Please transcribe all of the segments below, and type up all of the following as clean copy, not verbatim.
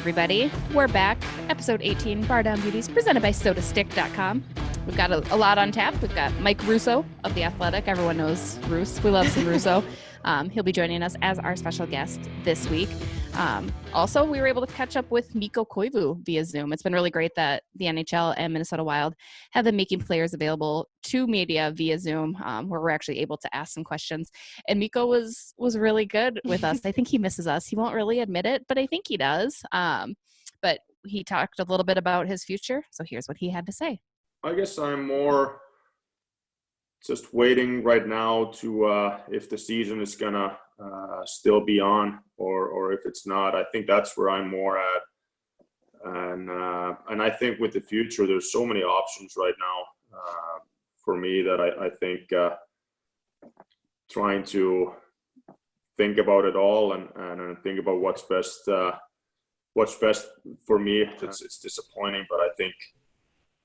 everybody. We're back. Episode 18, Bardown Beauties, presented by SodaStick.com. We've got a lot on tap. We've got Mike Russo of The Athletic. Everyone knows Russo. We love some Russo. He'll be joining us as our special guest this week. Also, we were able to catch up with Mikko Koivu via Zoom. It's been really great that the NHL and Minnesota Wild have been making players available to media via Zoom, where we're actually able to ask some questions. And Mikko was really good with us. I think he misses us. He won't really admit it, but I think he does. But he talked a little bit about his future. So here's what he had to say. I guess I'm more just waiting right now to if the season is gonna still be on or if it's not. I think that's where I'm more at, and I think with the future, there's so many options right now for me that I think trying to think about it all and think about what's best for me. It's disappointing, but I think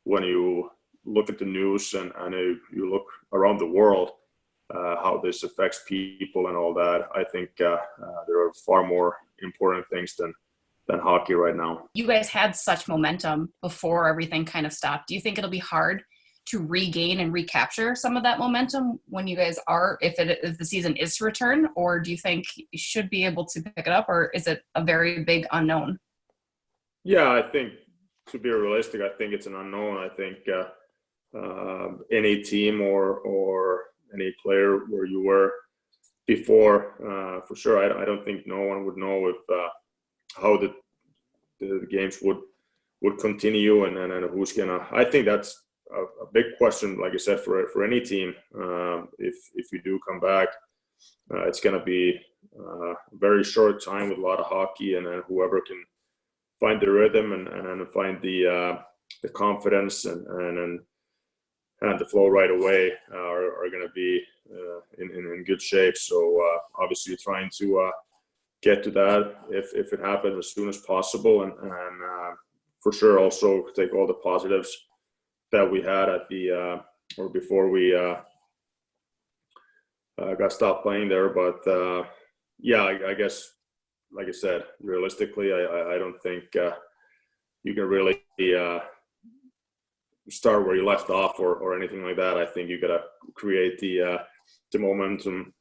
when you look at the news and you look around the world, how this affects people and all that, I think there are far more important things than hockey right now. You guys had such momentum before everything kind of stopped. Do you think it'll be hard to regain and recapture some of that momentum when you guys are, if the season is to return, or do you think you should be able to pick it up, or is it a very big unknown? Yeah, I think to be realistic, I think it's an unknown. I think any team or any player where you were before, for sure, I don't think no one would know if how the games would continue and who's gonna. I think that's a big question, like I said, for any team. If you do come back, it's gonna be a very short time with a lot of hockey, and then whoever can find the rhythm and find the confidence and the flow right away are going to be in good shape. So obviously trying to get to that if it happens as soon as possible, and for sure also take all the positives that we had at the or before we got stopped playing there. But yeah, I guess, like I said, realistically, I don't think you can really start where you left off or anything like that. I think you got to create the momentum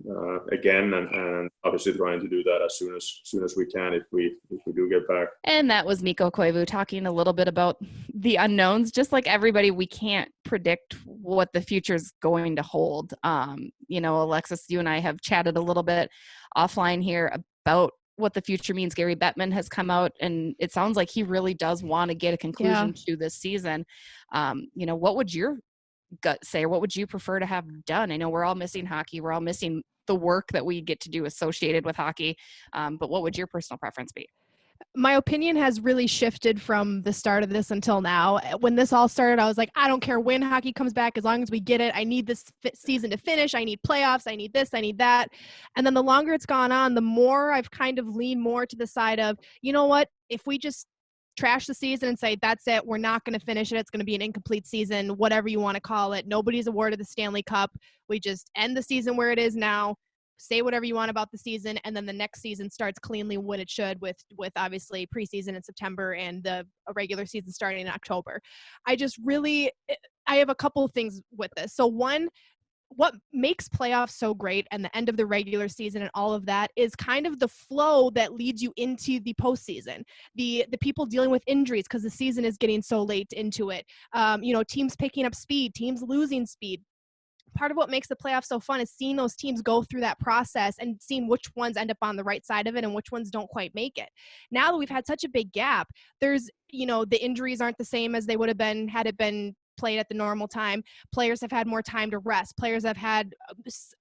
again, and obviously trying to do that as soon as we can if we do get back. And that was Mikko Koivu talking a little bit about the unknowns. Just like everybody, we can't predict what the future is going to hold. Alexis, you and I have chatted a little bit offline here about what the future means. Gary Bettman has come out, and it sounds like he really does want to get a conclusion to this season. What would your gut say, or what would you prefer to have done? I know we're all missing hockey. We're all missing the work that we get to do associated with hockey. But what would your personal preference be? My opinion has really shifted from the start of this until now. When this all started, I was like, I don't care when hockey comes back, as long as we get it. I need this season to finish. I need playoffs. I need this. I need that. And then the longer it's gone on, the more I've kind of leaned more to the side of, you know what, if we just trash the season and say, that's it, we're not going to finish it, it's going to be an incomplete season, whatever you want to call it. Nobody's awarded the Stanley Cup. We just end the season where it is now. Say whatever you want about the season, and then the next season starts cleanly when it should, with obviously preseason in September and the regular season starting in October. I have a couple of things with this. So one, what makes playoffs so great and the end of the regular season and all of that is kind of the flow that leads you into the postseason. The people dealing with injuries because the season is getting so late into it. Teams picking up speed, teams losing speed. Part of what makes the playoffs so fun is seeing those teams go through that process and seeing which ones end up on the right side of it and which ones don't quite make it. Now that we've had such a big gap, there's, the injuries aren't the same as they would have been had it been played at the normal time. Players have had more time to rest. Players have had,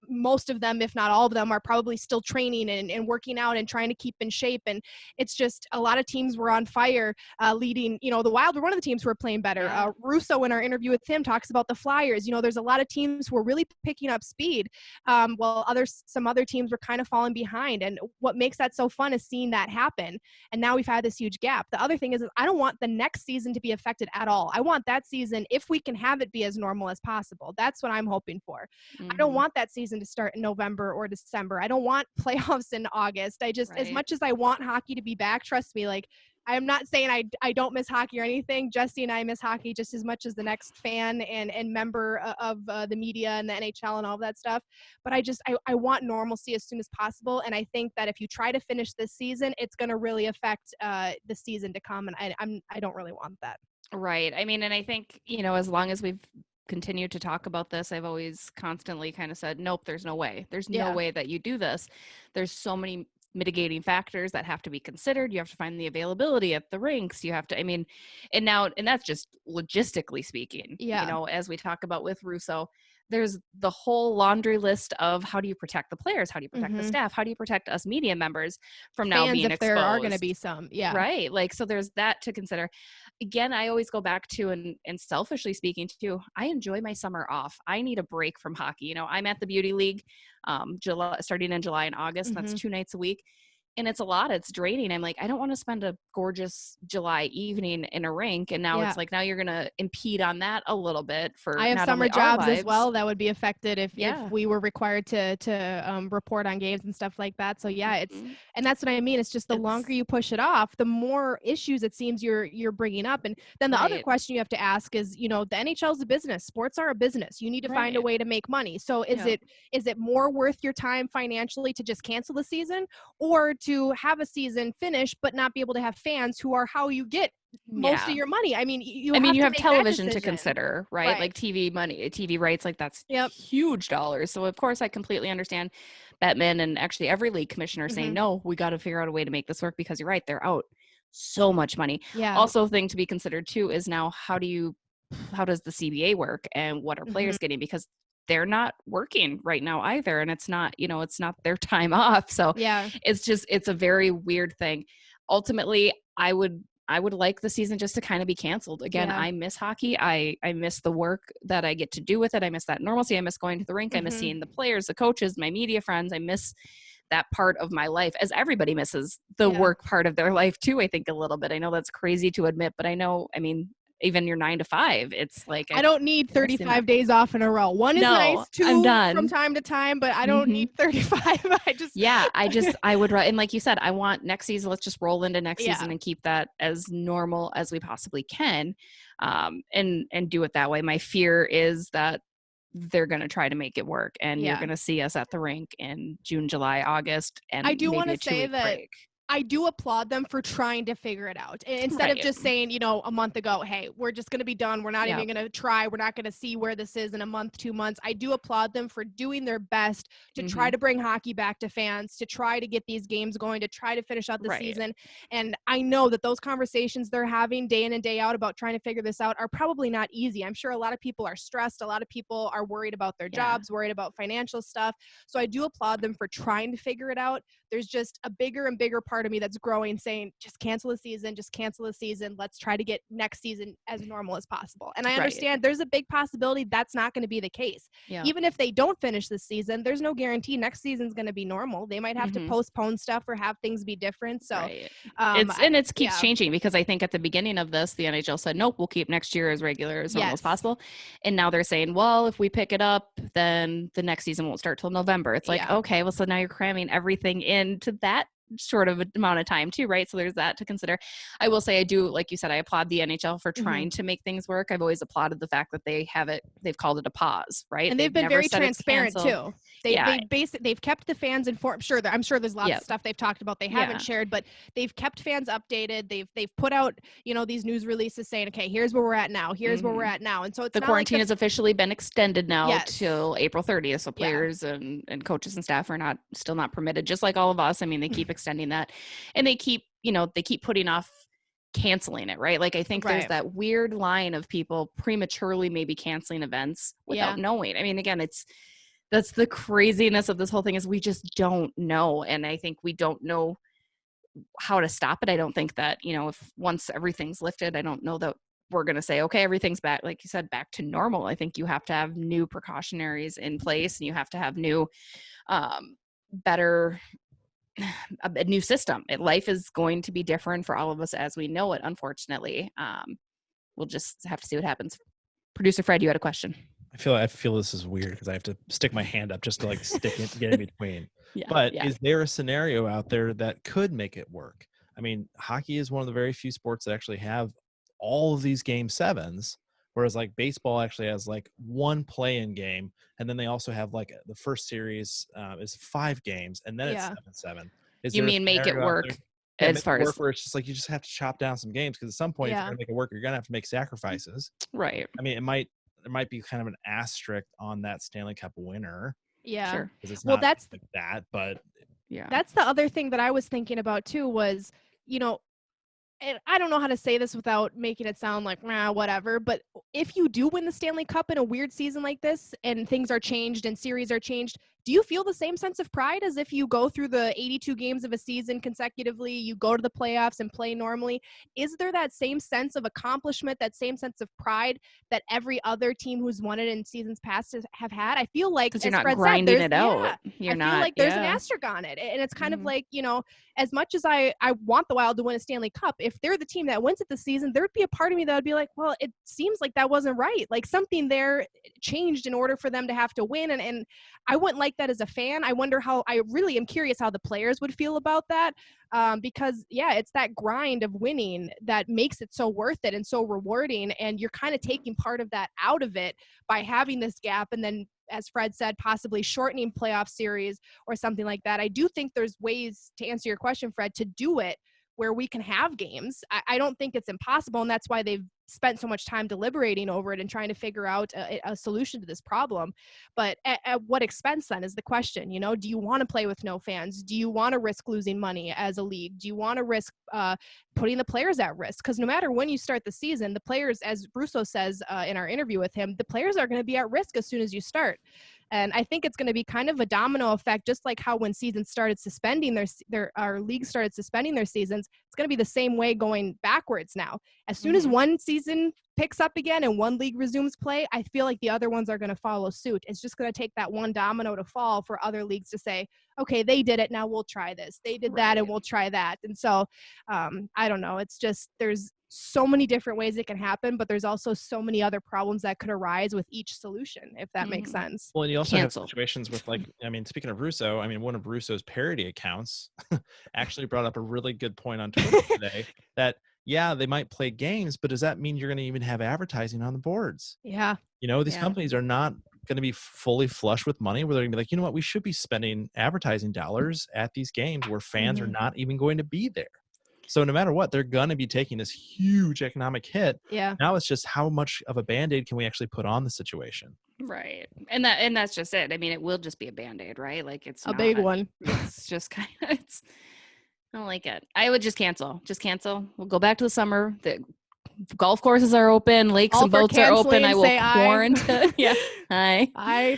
most of them, if not all of them, are probably still training and working out and trying to keep in shape. And it's just a lot of teams were on fire leading, the Wild were one of the teams who were playing better. Russo, in our interview with him, talks about the Flyers. There's a lot of teams who are really picking up speed while some other teams were kind of falling behind. And what makes that so fun is seeing that happen. And now we've had this huge gap. The other thing is I don't want the next season to be affected at all. I want that season, if we can have it be as normal as possible. That's what I'm hoping for. I don't want that season to start in November or December. I don't want playoffs in August. As much as I want hockey to be back, trust me, I'm not saying I don't miss hockey or anything. Jesse and I miss hockey just as much as the next fan and member of the media and the NHL and all of that stuff. But I want normalcy as soon as possible. And I think that if you try to finish this season, it's going to really affect the season to come. And I don't really want that. Right. I mean, and I think, as long as we've continued to talk about this, I've always constantly kind of said, nope, there's no way. There's no way that you do this. There's so many mitigating factors that have to be considered. You have to find the availability at the rinks. You have to, and that's just logistically speaking, as we talk about with Russo, there's the whole laundry list of how do you protect the players? How do you protect the staff? How do you protect us media members from now Fans, being if exposed? There are going to be some, right. Like, so there's that to consider. Again, I always go back to, and selfishly speaking too, I enjoy my summer off. I need a break from hockey. I'm at the Beauty League, starting in July and August. That's 2 nights a week. And it's a lot. It's draining. I'm like, I don't want to spend a gorgeous July evening in a rink. And now it's like, now you're going to impede on that a little bit for I have not summer only our jobs as lives. well that would be affected if we were required to report on games and stuff like that. So and that's what I mean. It's just the longer you push it off, the more issues it seems you're bringing up. And then the other question you have to ask is, the NHL is a business. Sports are a business. You need to find a way to make money. So is it more worth your time financially to just cancel the season, or to have a season finish but not be able to have fans who are how you get most of your money? I mean, you have television to consider, right? Like TV money, TV rights, like that's huge dollars. So of course I completely understand Bettman and actually every league commissioner saying, no, we got to figure out a way to make this work, because you're right, they're out so much money. Also, thing to be considered too is now how does the CBA work, and what are players getting, because they're not working right now either. And it's not, it's not their time off. So it's a very weird thing. Ultimately, I would like the season just to kind of be canceled. Again, I miss hockey. I miss the work that I get to do with it. I miss that normalcy. I miss going to the rink. I miss seeing the players, the coaches, my media friends. I miss that part of my life, as everybody misses the work part of their life too, I think, a little bit. I know that's crazy to admit, but even your 9 to 5, it's like I don't need 35 days off in a row. One is nice, 2 I'm done from time to time, but I don't need 35. I would, and like you said, I want next season, let's just roll into next season and keep that as normal as we possibly can, and do it that way. My fear is that they're going to try to make it work, and you're going to see us at the rink in June, July, August, and I do want to say that break. I do applaud them for trying to figure it out. Instead of just saying, a month ago, hey, we're just going to be done. We're not even going to try. We're not going to see where this is in a month, 2 months. I do applaud them for doing their best to try to bring hockey back to fans, to try to get these games going, to try to finish out the season. And I know that those conversations they're having day in and day out about trying to figure this out are probably not easy. I'm sure a lot of people are stressed. A lot of people are worried about their jobs, worried about financial stuff. So I do applaud them for trying to figure it out. There's just a bigger and bigger part of me that's growing, saying, just cancel the season. Let's try to get next season as normal as possible. And I understand there's a big possibility that's not going to be the case. Even if they don't finish this season, there's no guarantee next season's going to be normal. They might have to postpone stuff or have things be different. So it keeps changing, because I think at the beginning of this, the NHL said, nope, we'll keep next year as regular as normal as possible. And now they're saying, well, if we pick it up, then the next season won't start till November. It's like, okay, well, so now you're cramming everything into that sort of amount of time too, right? So there's that to consider. I will say, I do, like you said, I applaud the NHL for trying to make things work. I've always applauded the fact that they've called it a pause, right? And they've been very transparent too. They've kept the fans informed. I'm sure there's lots of stuff they've talked about they haven't shared, but they've kept fans updated. They've put out, these news releases saying, okay, here's where we're at now. Here's where we're at now. And so it's the not quarantine like has officially been extended now till April 30th. So players and coaches and staff are still not permitted, just like all of us. I mean, they keep extending that, and they keep putting off canceling it, right? Like, I think there's that weird line of people prematurely maybe canceling events without knowing. I mean, again, that's the craziness of this whole thing, is we just don't know. And I think we don't know how to stop it. I don't think that, if once everything's lifted, I don't know that we're going to say, okay, everything's back, like you said, back to normal. I think you have to have new precautionaries in place, and you have to have new, better, a new system. Life is going to be different for all of us as we know it, unfortunately. We'll just have to see what happens. Producer Fred, you had a question. I feel this is weird, because I have to stick my hand up just to get in between. Is there a scenario out there that could make it work? I mean, hockey is one of the very few sports that actually have all of these game 7s, whereas like baseball actually has like one play-in game, and then they also have like the first series is 5 games, and then Yeah. it's 7-7. Is You there a mean make it scenario out work there- as make it far work as where it's just like you just have to chop down some games, because at some point if Yeah. you're gonna make it work, you're gonna have to make sacrifices. right? I mean, there might be kind of an asterisk on that Stanley Cup winner Yeah. Sure. because it's Well, not that's like that, but Yeah. That's the other thing that I was thinking about too was, you know, and I don't know how to say this without making it sound like whatever, but if you do win the Stanley Cup in a weird season like this and things are changed and series are changed, do you feel the same sense of pride as if you go through the 82 games of a season consecutively, you go to the playoffs and play normally? Is there that same sense of accomplishment, that same sense of pride that every other team who's won it in seasons past have had? I feel like, Because as you're not Fred said, grinding there's- it out. yeah, You're I not. feel like there's an yeah. asterisk on it. And it's kind of Mhm. like, you know, as much as I want the Wild to win a Stanley Cup, if they're the team that wins it this season, there'd be a part of me that would be like, well, it seems like that wasn't right. Like something there changed in order for them to have to win. And I wouldn't like that as a fan. I really am curious how the players would feel about that. Because yeah, it's that grind of winning that makes it so worth it and so rewarding. And you're kind of taking part of that out of it by having this gap. And then, as Fred said, possibly shortening playoff series or something like that. I do think there's ways, to answer your question, Fred, to do it where we can have games. I don't think it's impossible, and that's why they've spent so much time deliberating over it and trying to figure out a solution to this problem. But at what expense then is the question. You know, do you want to play with no fans? Do you want to risk losing money as a league? Do you want to risk putting the players at risk? Because no matter when you start the season, the players, as Russo says in our interview with him, the players are going to be at risk as soon as you start. And I think it's going to be kind of a domino effect, just like how when seasons started suspending our league started suspending their seasons, it's going to be the same way going backwards now. As soon as one season picks up again and one league resumes play, I feel like the other ones are going to follow suit. It's just going to take that one domino to fall for other leagues to say, okay, they did it, now we'll try this. They did that, and we'll try that. And so I don't know. It's just there's so many different ways it can happen, but there's also so many other problems that could arise with each solution, if that makes sense. Well, and you also Cancel. have situations with, like, I mean, speaking of Russo, I mean, one of Russo's parody accounts actually brought up a really good point on Twitter today that, yeah, they might play games, but does that mean you're going to even have advertising on the boards? Yeah. You know, these Yeah. companies are not going to be fully flush with money where they're going to be like, you know what, we should be spending advertising dollars at these games where fans are not even going to be there. So no matter what, they're going to be taking this huge economic hit. Yeah. Now it's just how much of a Band-Aid can we actually put on the situation? Right. And that's just it. I mean, it will just be a Band-Aid, right? Like it's A big one. It's just kind of I don't like it. I would just cancel. Just cancel. We'll go back to the summer. The golf courses are open, lakes All and for boats are open. canceling, I will say aye. quarantine. Yeah. Hi.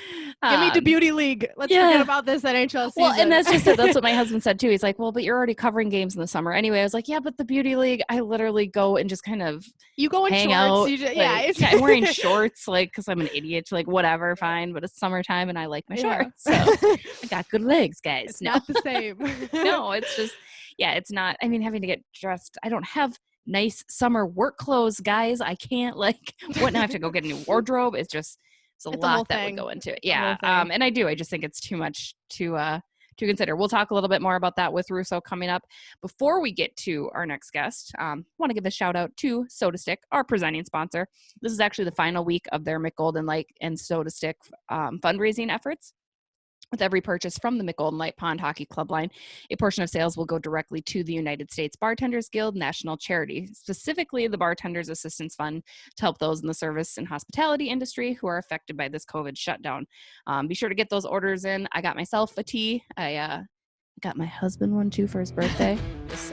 Give me the Beauty League. Let's forget about this NHL season. Well, and that's just it. That's what my husband said too. He's like, well, but you're already covering games in the summer anyway. I was like, yeah, but the Beauty League, I literally go and just kind of you go in hang shorts. out. You just, Like, yeah, I'm wearing shorts, like, because I'm an idiot. Like, whatever, fine. But it's summertime and I like my Yeah. shorts. So I got good legs, guys. It's not the same. No, it's just, yeah, it's not. I mean, having to get dressed. I don't have nice summer work clothes, guys. I can't, like, what now? I have to go get a new wardrobe. It's just, it's a It's a whole lot that thing. would go into it. It's a whole Yeah. thing. And I just think it's too much to consider. We'll talk a little bit more about that with Russo coming up. Before we get to our next guest, want to give a shout out to Soda Stick, our presenting sponsor. This is actually the final week of their McGolden Light and Soda Stick fundraising efforts. With every purchase from the McGolden Light Pond Hockey Club line, a portion of sales will go directly to the United States Bartenders Guild National Charity, specifically the Bartenders Assistance Fund, to help those in the service and hospitality industry who are affected by this COVID shutdown. Be sure to get those orders in. I got myself a tea. I got my husband one too for his birthday.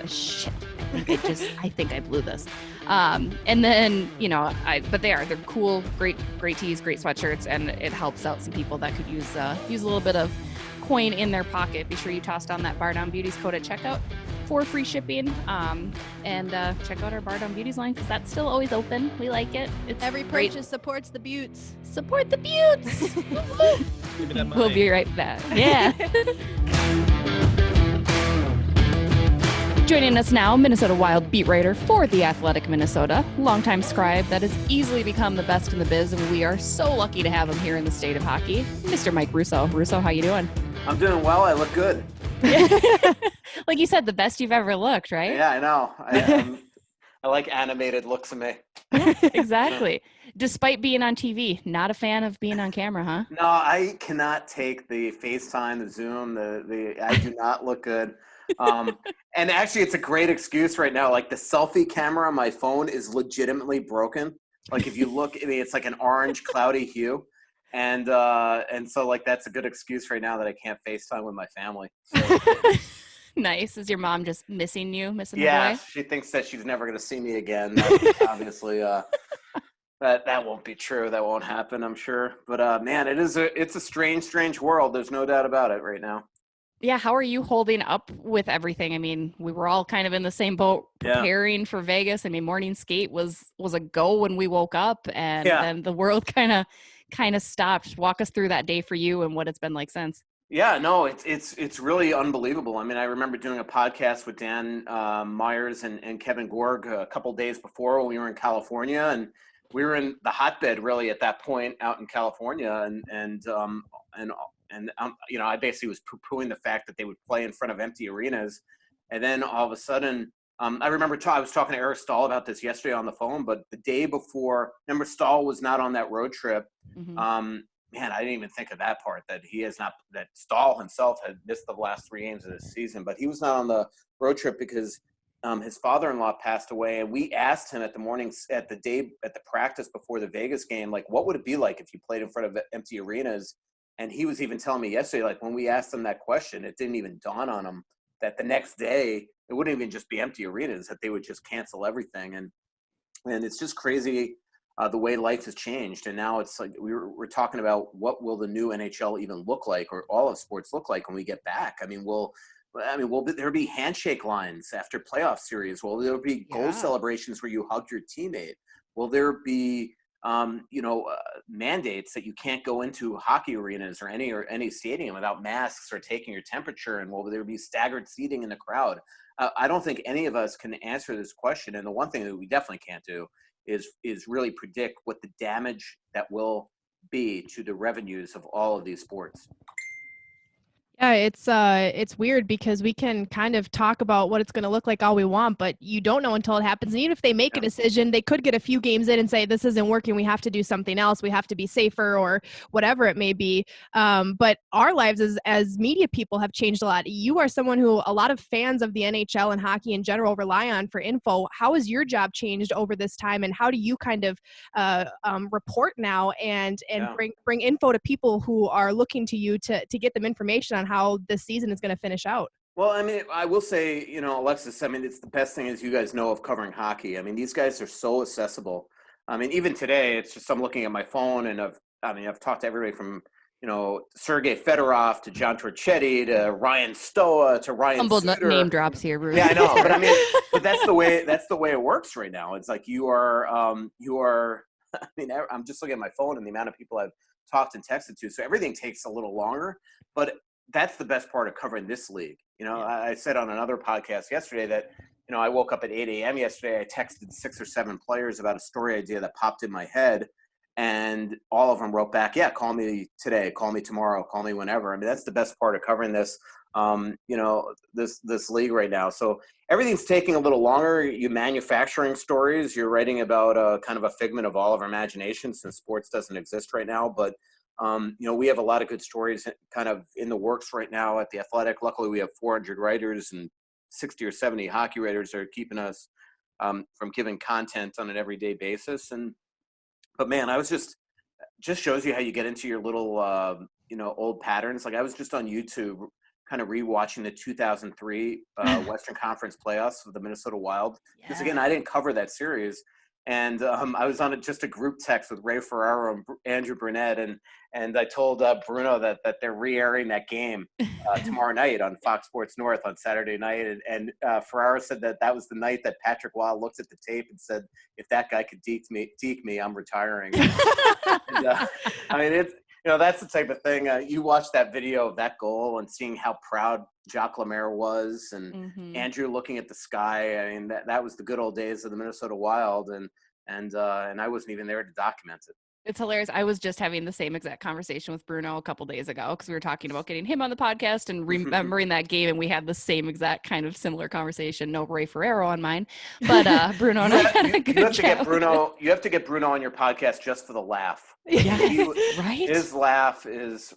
Shit. I think I blew this. And then, you know, but they're cool, great tees, great sweatshirts, and it helps out some people that could use a little bit of coin in their pocket. Be sure you toss down that Bardown Beauties code at checkout for free shipping. And check out our Bardown Beauties line because that's still always open. We like it. It's Every great. purchase supports the Beauts. Support the Beauties. Give me that money. We'll be right back. Yeah. Joining us now, Minnesota Wild beat writer for The Athletic Minnesota, longtime scribe that has easily become the best in the biz, and we are so lucky to have him here in the state of hockey, Mr. Mike Russo. Russo, how you doing? I'm doing well. I look good. Like Like you said, the best you've ever looked, right? Yeah, I know. I like animated looks of me. Yeah, exactly. Despite being on TV, not a fan of being on camera, huh? No, I cannot take the FaceTime, the Zoom, I do not look good. And actually it's a great excuse right now. Like the selfie camera on my phone is legitimately broken. Like if you look, I mean, it's like an orange cloudy hue. And so like, that's a good excuse right now that I can't FaceTime with my family. So, Nice. Is your mom just missing you, missing yeah, her boy? she thinks that she's never going to see me again. That's obviously, that won't be true. That won't happen, I'm sure. But man, it's a strange world. There's no doubt about it right now. Yeah, how are you holding up with everything? I mean, we were all kind of in the same boat preparing for Vegas. I mean, morning skate was a go when we woke up, and then the world kind of stopped. Walk us through that day for you and what it's been like since. Yeah, no, it's really unbelievable. I mean, I remember doing a podcast with Dan Myers and Kevin Gorg a couple days before when we were in California, and we were in the hotbed really at that point out in California, and you know, I basically was poo-pooing the fact that they would play in front of empty arenas, and then all of a sudden, I remember I was talking to Eric Stahl about this yesterday on the phone, but the day before, remember Stahl was not on that road trip. Mm-hmm. Man, I didn't even think of that part, that he has not, that Stahl himself had missed the last 3 games of this season, but he was not on the road trip because his father-in-law passed away. And we asked him at the practice before the Vegas game, like, what would it be like if you played in front of empty arenas? And he was even telling me yesterday, like when we asked him that question, it didn't even dawn on him that the next day, it wouldn't even just be empty arenas, that they would just cancel everything. And it's just crazy. The way life has changed, and now it's like we're talking about what will the new NHL even look like, or all of sports look like when we get back. I mean, will there be handshake lines after playoff series? Will there be goal celebrations where you hug your teammate? Will there be mandates that you can't go into hockey arenas or any stadium without masks or taking your temperature? And will there be staggered seating in the crowd? I don't think any of us can answer this question. And the one thing that we definitely can't do is really predict what the damage that will be to the revenues of all of these sports. Yeah, it's weird because we can kind of talk about what it's going to look like all we want, but you don't know until it happens. And even if they make a decision, they could get a few games in and say, this isn't working, we have to do something else, we have to be safer, or whatever it may be. But our lives as media people have changed a lot. You are someone who a lot of fans of the NHL and hockey in general rely on for info. How has your job changed over this time, and how do you kind of report now and bring info to people who are looking to you to get them information on how this season is going to finish out? Well, I mean, I will say, Alexis, I mean, it's the best thing, as you guys know, of covering hockey. I mean, these guys are so accessible. I mean, even today, it's just I'm looking at my phone, and I've talked to everybody from, Sergei Fedorov to John Torchetti to Ryan Stoa to Ryan Humble Suter. Name drops here, Bruce. Yeah, I know, but I mean, but that's the way it works right now. It's like you are. I mean, I'm just looking at my phone and the amount of people I've talked and texted to, so everything takes a little longer, but that's the best part of covering this league. I said on another podcast yesterday that, I woke up at 8 a.m. yesterday. I texted 6 or 7 players about a story idea that popped in my head, and all of them wrote back, yeah, call me today, call me tomorrow, call me whenever. I mean, that's the best part of covering this, this league right now. So everything's taking a little longer. You manufacturing stories, you're writing about kind of a figment of all of our imagination, since sports doesn't exist right now. But we have a lot of good stories kind of in the works right now at The Athletic. Luckily, we have 400 writers and 60 or 70 hockey writers that are keeping us from giving content on an everyday basis. But man, I was just shows you how you get into your little, old patterns. Like I was just on YouTube kind of rewatching the 2003 Western Conference playoffs with the Minnesota Wild. Because again, I didn't cover that series. And I was on just a group text with Ray Ferraro and Andrew Burnett, and I told Bruno that they're re-airing that game tomorrow night on Fox Sports North on Saturday night. And Ferraro said that was the night that Patrick Waugh looked at the tape and said, "If that guy could deke me, I'm retiring." I mean, it's that's the type of thing. You watch that video of that goal and seeing how proud Jacques Lemaire was, and Andrew looking at the sky. I mean, that was the good old days of the Minnesota Wild, and I wasn't even there to document it. It's hilarious. I was just having the same exact conversation with Bruno a couple days ago because we were talking about getting him on the podcast and remembering that game, and we had the same exact kind of similar conversation. No Ray Ferrero on mine, but Bruno and I had a good You have to chat get Bruno. You have to get Bruno on your podcast just for the laugh. Yes, right? His laugh is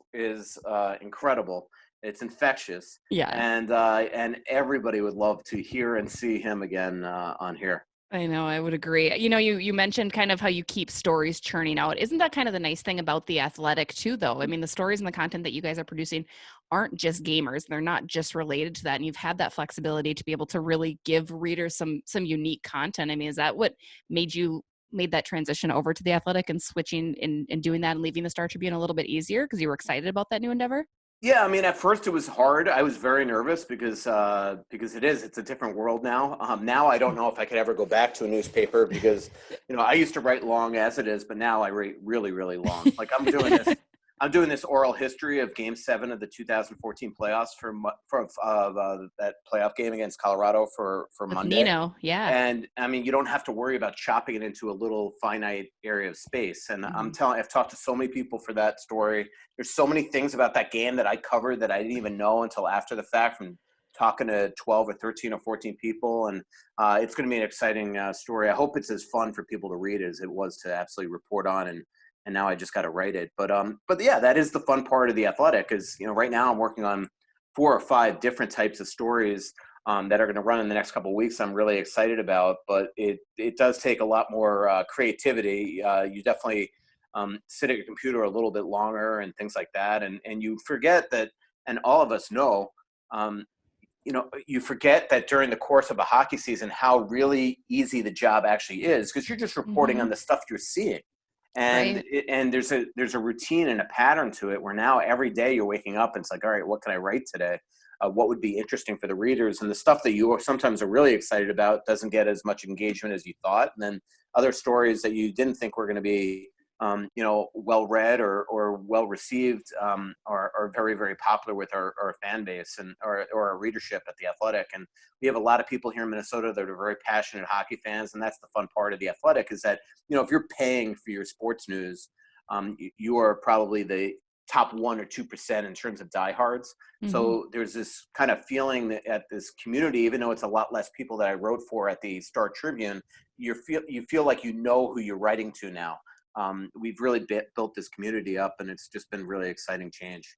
incredible. It's infectious. Yeah. And everybody would love to hear and see him again on here. I know, I would agree. You know, you mentioned kind of how you keep stories churning out. Isn't that kind of the nice thing about The Athletic too, though? I mean, the stories and the content that you guys are producing aren't just gamers. They're not just related to that. And you've had that flexibility to be able to really give readers some unique content. I mean, is that what made that transition over to The Athletic and switching and doing that and leaving the Star Tribune a little bit easier because you were excited about that new endeavor? Yeah, I mean, at first it was hard. I was very nervous because it's a different world now. Now I don't know if I could ever go back to a newspaper because, I used to write long as it is, but now I write really, really long. Like I'm doing this oral history of Game 7 of the 2014 playoffs for that playoff game against Colorado for With Monday. Nino, yeah. And I mean, you don't have to worry about chopping it into a little finite area of space. And I've talked to so many people for that story. There's so many things about that game that I covered that I didn't even know until after the fact from talking to 12 or 13 or 14 people. And it's going to be an exciting story. I hope it's as fun for people to read as it was to absolutely report on. And now I just got to write it. But yeah, that is the fun part of The Athletic is, right now I'm working on 4 or 5 different types of stories that are going to run in the next couple of weeks. I'm really excited about, but it does take a lot more creativity. You definitely sit at your computer a little bit longer and things like that. And you forget that, and all of us know, you forget that during the course of a hockey season, how really easy the job actually is because you're just reporting on the stuff you're seeing. And Right. and there's a routine and a pattern to it where now every day you're waking up and it's like, all right, what can I write today? What would be interesting for the readers? And the stuff that you sometimes are really excited about doesn't get as much engagement as you thought. And then other stories that you didn't think were going to be, well read or well received are very, very popular with our fan base and or our readership at The Athletic. And we have a lot of people here in Minnesota that are very passionate hockey fans. And that's the fun part of The Athletic is that, if you're paying for your sports news, you are probably the top 1 or 2% in terms of diehards. So there's this kind of feeling that at this community, even though it's a lot less people that I wrote for at the Star Tribune, you feel like you know who you're writing to now. We've really built this community up, and it's just been really exciting change.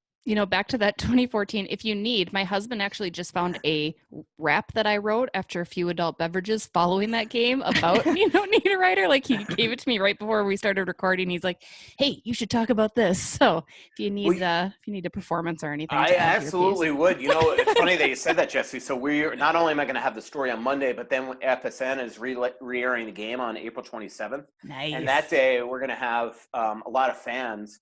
Back to that 2014, if you need, my husband actually just found a rap that I wrote after a few adult beverages following that game about, need a writer. Like he gave it to me right before we started recording. He's like, hey, you should talk about this. So if you need, a performance or anything. I absolutely would. It's funny that you said that, Jesse. So we're not only am I going to have the story on Monday, but then FSN is re-airing the game on April 27th. Nice. And that day we're going to have a lot of fans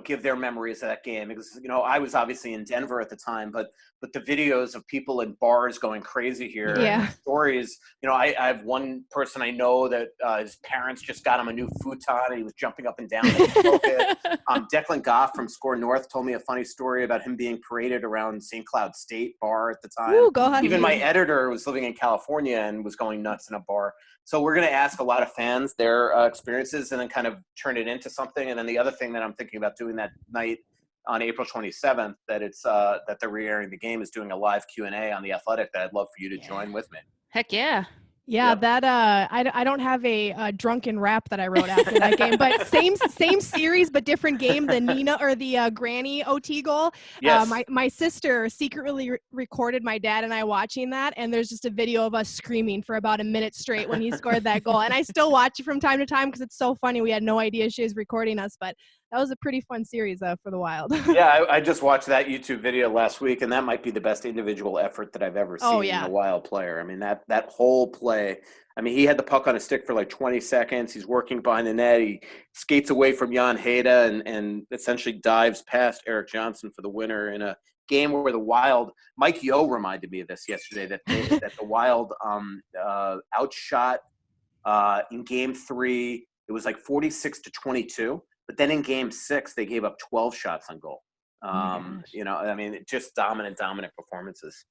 give their memories of that game because, I was obviously in Denver at the time, but the videos of people in bars going crazy here and stories, I have one person I know that his parents just got him a new futon and he was jumping up and down. Declan Goff from Score North told me a funny story about him being paraded around St. Cloud State bar at the time. Ooh, go ahead. Even my editor was living in California and was going nuts in a bar. So we're going to ask a lot of fans their experiences and then kind of turn it into something. And then the other thing that I'm thinking about doing that night on April 27th, that they're re-airing the game, is doing a live Q&A on The Athletic that I'd love for you to join with me. Heck yeah. Yeah, Yep. that I don't have a drunken rap that I wrote after that game, but same series but different game. The Nina or the Granny OT goal. Yes. My sister secretly recorded my dad and I watching that, and there's just a video of us screaming for about a minute straight when he scored that goal. And I still watch it from time to time because it's so funny. We had no idea she was recording us, but that was a pretty fun series for the Wild. Yeah, I just watched that YouTube video last week, and that might be the best individual effort that I've ever seen in a Wild player. I mean, that whole play. I mean, he had the puck on his stick for like 20 seconds. He's working behind the net. He skates away from Jan Heda and essentially dives past Eric Johnson for the winner in a game where the Wild – Mike Yeo reminded me of this yesterday, that the Wild outshot in Game 3. It was like 46-22. But then in Game 6, they gave up 12 shots on goal. I mean, just dominant performances.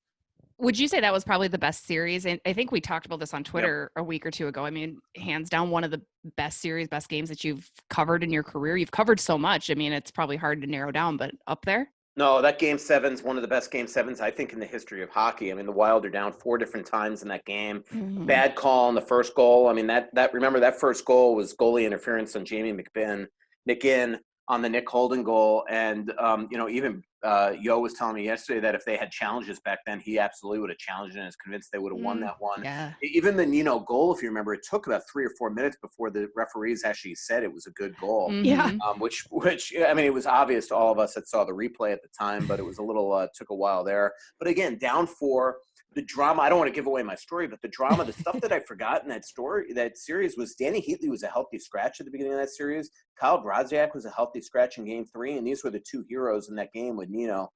Would you say that was probably the best series? And I think we talked about this on Twitter a week or two ago. I mean, hands down, one of the best series, best games that you've covered in your career. You've covered so much. I mean, it's probably hard to narrow down, but up there. No, that Game 7's one of the best Game 7s, I think, in the history of hockey. I mean, the Wild are down 4 different times in that game. Mhm. Bad call on the first goal. I mean, remember that first goal was goalie interference on Jamie McGinn on the Nick Holden goal. And, even Yo was telling me yesterday that if they had challenges back then, he absolutely would have challenged and is convinced they would have won that one. Yeah. Even the Nino goal, if you remember, it took about 3 or 4 minutes before the referees actually said it was a good goal. Yeah. Mhm. Which I mean, it was obvious to all of us that saw the replay at the time, but it was a little took a while there. But again, down 4, the drama. I don't want to give away my story, but the drama, the stuff that I forgot in that series was Danny Heatley was a healthy scratch at the beginning of that series. Kyle Brodziak was a healthy scratch in Game 3, and these were the 2 heroes in that game with Nino.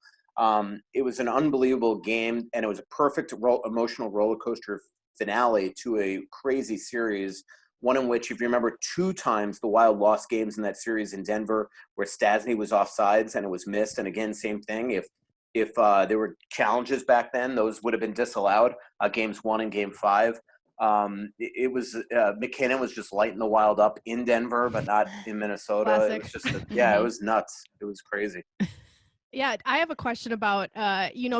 It was an unbelievable game, and it was a perfect emotional roller coaster finale to a crazy series. One in which, if you remember, 2 times the Wild lost games in that series in Denver where Stasny was offsides and it was missed. And again, same thing. If there were challenges back then, those would have been disallowed. Games 1 and Game 5. It was McKinnon was just lighting the Wild up in Denver, but not in Minnesota. Classic. It was just it was nuts. It was crazy. Yeah, I have a question about,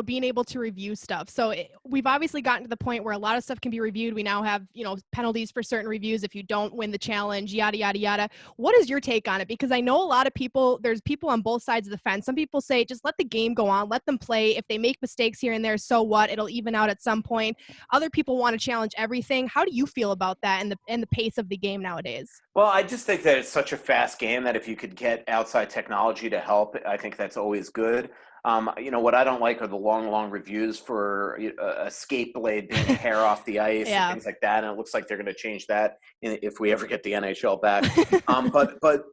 being able to review stuff. So we've obviously gotten to the point where a lot of stuff can be reviewed. We now have, penalties for certain reviews if you don't win the challenge, yada, yada, yada. What is your take on it? Because I know a lot of people, there's people on both sides of the fence. Some people say, just let the game go on, let them play. If they make mistakes here and there, so what? It'll even out at some point. Other people want to challenge everything. How do you feel about that and the pace of the game nowadays? Well, I just think that it's such a fast game that if you could get outside technology to help, I think that's always good. What I don't like are the long reviews for a skate blade being a hair off the ice and things like that. And it looks like they're going to change that if we ever get the NHL back. But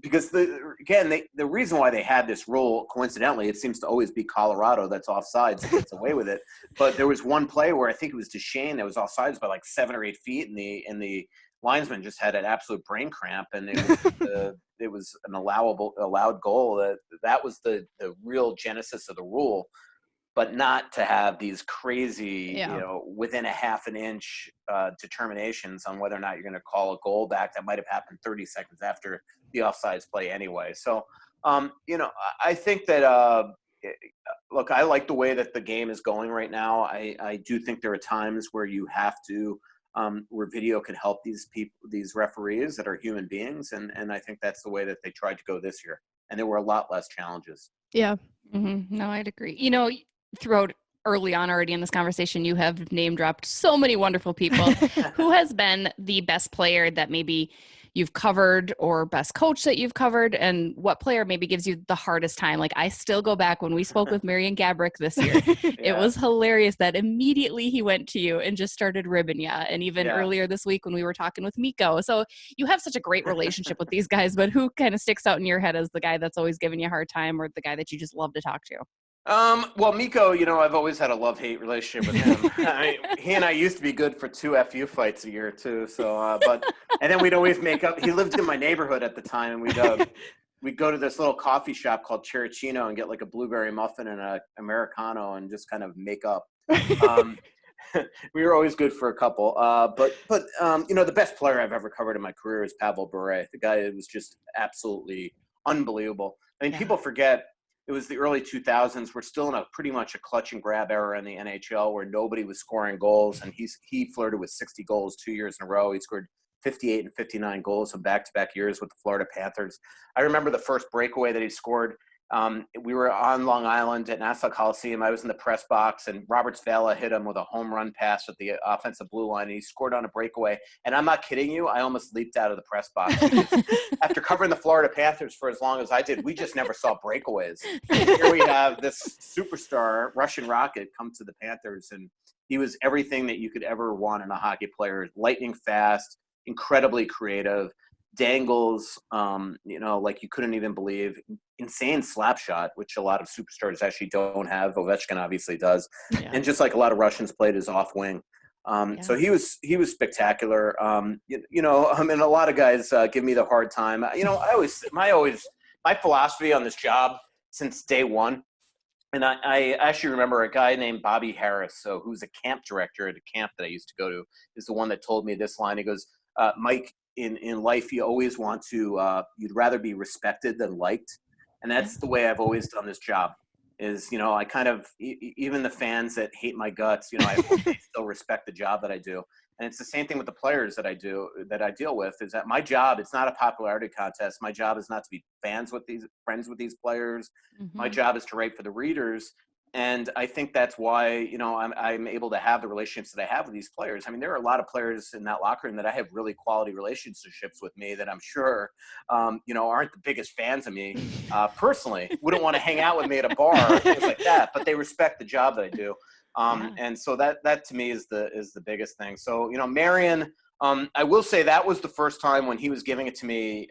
because the reason why they had this rule, coincidentally, it seems to always be Colorado that's offsides that gets away with it. But there was one play where I think it was Duchesne that was offsides by like 7 or 8 feet, and the linesman just had an absolute brain cramp, and it was an allowed goal. That was the real genesis of the rule, but not to have these crazy, within a half an inch determinations on whether or not you're going to call a goal back that might have happened 30 seconds after the offsides play anyway. So, I think that, look, I like the way that the game is going right now. I do think there are times where you have to, where video can help these referees that are human beings. And I think that's the way that they tried to go this year. And there were a lot less challenges. Yeah. Mm-hmm. No, I'd agree. Throughout early on already in this conversation, you have name dropped so many wonderful people. Who has been the best player that maybe you've covered, or best coach that you've covered, and what player maybe gives you the hardest time? Like, I still go back when we spoke with Marian Gabrick this year. It was hilarious that immediately he went to you and just started ribbing you. And even earlier this week when we were talking with Miko. So you have such a great relationship with these guys, but who kind of sticks out in your head as the guy that's always giving you a hard time, or the guy that you just love to talk to? Well, Miko, I've always had a love-hate relationship with him. He and I used to be good for 2 FU fights a year too. So, and then we'd always make up. He lived in my neighborhood at the time, and we'd go to this little coffee shop called Chericino and get like a blueberry muffin and a Americano and just kind of make up. We were always good for a couple. But the best player I've ever covered in my career is Pavel Bure. The guy was just absolutely unbelievable. I mean, people forget. It was the early 2000s. We're still in pretty much a clutch and grab era in the NHL where nobody was scoring goals, and he flirted with 60 goals 2 years in a row. He scored 58 and 59 goals in back-to-back years with the Florida Panthers. I remember the first breakaway that he scored. We were on Long Island at Nassau Coliseum. I was in the press box, and Robert Svala hit him with a home run pass at the offensive blue line, and he scored on a breakaway. And I'm not kidding you, I almost leaped out of the press box. After covering the Florida Panthers for as long as I did, we just never saw breakaways. Here we have this superstar, Russian Rocket, come to the Panthers, and he was everything that you could ever want in a hockey player. Lightning fast, incredibly creative, dangles, like you couldn't even believe. Insane slap shot, which a lot of superstars actually don't have. Ovechkin obviously does. And just like a lot of Russians played his off wing. So he was spectacular. And a lot of guys give me the hard time. My philosophy on this job since day one And I actually remember a guy named Bobby Harris, so who's a camp director at a camp that I used to go to, is the one that told me this line. He goes, Mike, in life, you always want to, you'd rather be respected than liked. And that's the way I've always done this job is, I kind of, even the fans that hate my guts, I hope they still respect the job that I do. And it's the same thing with the players that I deal with, is that my job, it's not a popularity contest. My job is not to be friends with these players. Mm-hmm. My job is to write for the readers. And I think that's why, I'm able to have the relationships that I have with these players. I mean, there are a lot of players in that locker room that I have really quality relationships with me that I'm sure, aren't the biggest fans of me personally, wouldn't want to hang out with me at a bar or things like that, but they respect the job that I do. And so that to me is the biggest thing. So, Marion, I will say that was the first time when he was giving it to me,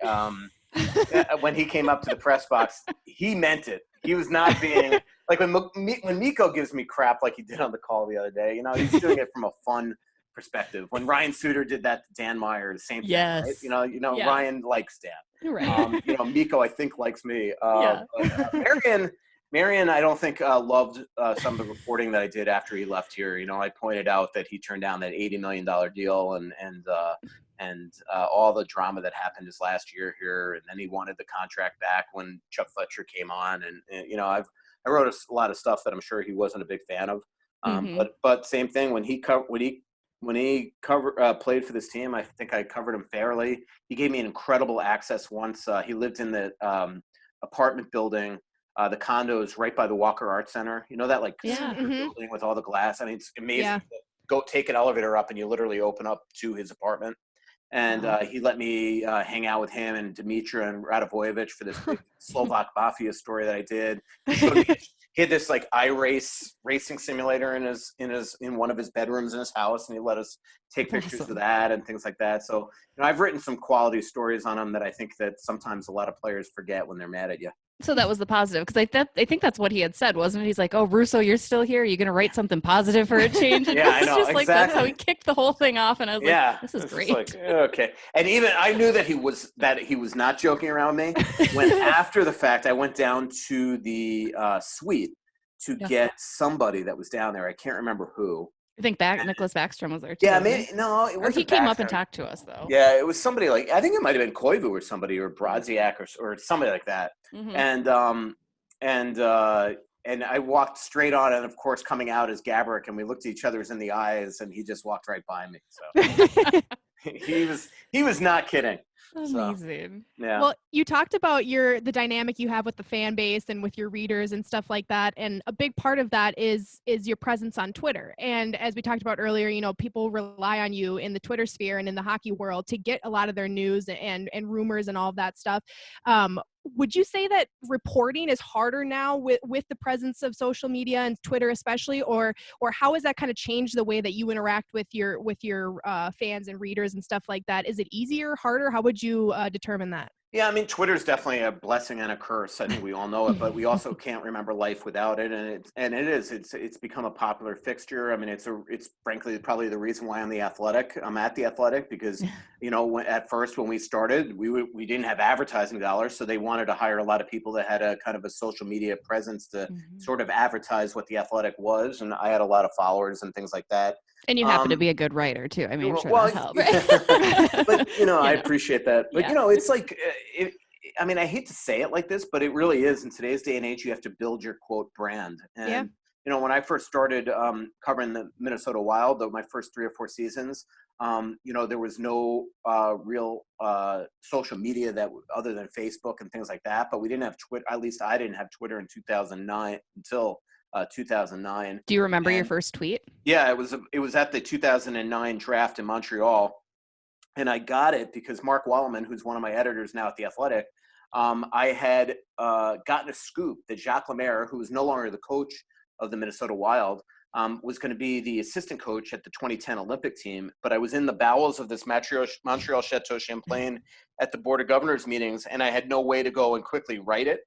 when he came up to the press box, he meant it. He was not being like when Miko gives me crap like he did on the call the other day, he's doing it from a fun perspective. When Ryan Suter did that to Dan Meyer, the same thing, right? Yeah. Ryan likes Dan. Right. Miko, I think, likes me. But, Marion, I don't think loved some of the reporting that I did after he left here. I pointed out that he turned down that $80 million deal and all the drama that happened his last year here, and then he wanted the contract back when Chuck Fletcher came on, and I wrote a lot of stuff that I'm sure he wasn't a big fan of, but same thing when he played for this team, I think I covered him fairly. He gave me an incredible access once. He lived in the apartment building. The condos right by the Walker Art Center, that building with all the glass. I mean, it's amazing. Yeah. Go take an elevator up and you literally open up to his apartment. And he let me hang out with him and Dimitra and Radivojevic for this big Slovak Mafia story that I did. He had this like racing simulator in one of his bedrooms in his house, and he let us take pictures of that and things like that. So I've written some quality stories on him that I think that sometimes a lot of players forget when they're mad at you. So that was the positive, because I think that's what he had said, wasn't it? He's like, "Oh, Russo, you're still here. You're going to write something positive for a change." And Yeah, I know, just like that's how exactly. he kicked the whole thing off, and I was like, "This is great." Like, okay, and even I knew that he was not joking around me. When after the fact, I went down to the suite to get somebody that was down there. I can't remember who. I think Nicholas Backstrom was there too. Yeah, maybe no, it wasn't. Or he came up Backstrom. and talked to us though. Yeah, it was somebody like I think it might have been Koivu or somebody or Brodziak or somebody like that. Mm-hmm. And I walked straight on, and of course, coming out is Gaborik, and we looked at each other's in the eyes, and he just walked right by me. So he was not kidding. Amazing. So, yeah. Well, you talked about the dynamic you have with the fan base and with your readers and stuff like that, and a big part of that is your presence on Twitter. And as we talked about earlier, people rely on you in the Twitter sphere and in the hockey world to get a lot of their news and rumors and all of that stuff. Would you say that reporting is harder now with the presence of social media and Twitter especially, or how has that kind of changed the way that you interact with your fans and readers and stuff like that? Is it easier, harder? How would you determine that? Yeah, I mean, Twitter is definitely a blessing and a curse. I think we all know it, but we also can't remember life without it. And it's become a popular fixture. I mean, it's frankly probably the reason why I'm at the Athletic, because at first when we started, we didn't have advertising dollars, so they wanted to hire a lot of people that had a kind of a social media presence to sort of advertise what the Athletic was, and I had a lot of followers and things like that. And you happen to be a good writer too. I mean, I'm sure that helped. But I appreciate that. But it's like, I hate to say it like this, but it really is. In today's day and age, you have to build your quote brand. And when I first started covering the Minnesota Wild, my first 3 or 4 seasons, there was no real social media that other than Facebook and things like that. But we didn't have Twitter. At least I didn't have Twitter in 2009 until 2009. Do you remember your first tweet? Yeah, it was at the 2009 draft in Montreal, and I got it because Mark Wallerman, who's one of my editors now at the Athletic, I had gotten a scoop that Jacques Lemaire, who is no longer the coach of the Minnesota Wild, was going to be the assistant coach at the 2010 Olympic team. But I was in the bowels of this Montreal Chateau Champlain at the Board of Governors meetings, and I had no way to go and quickly write it.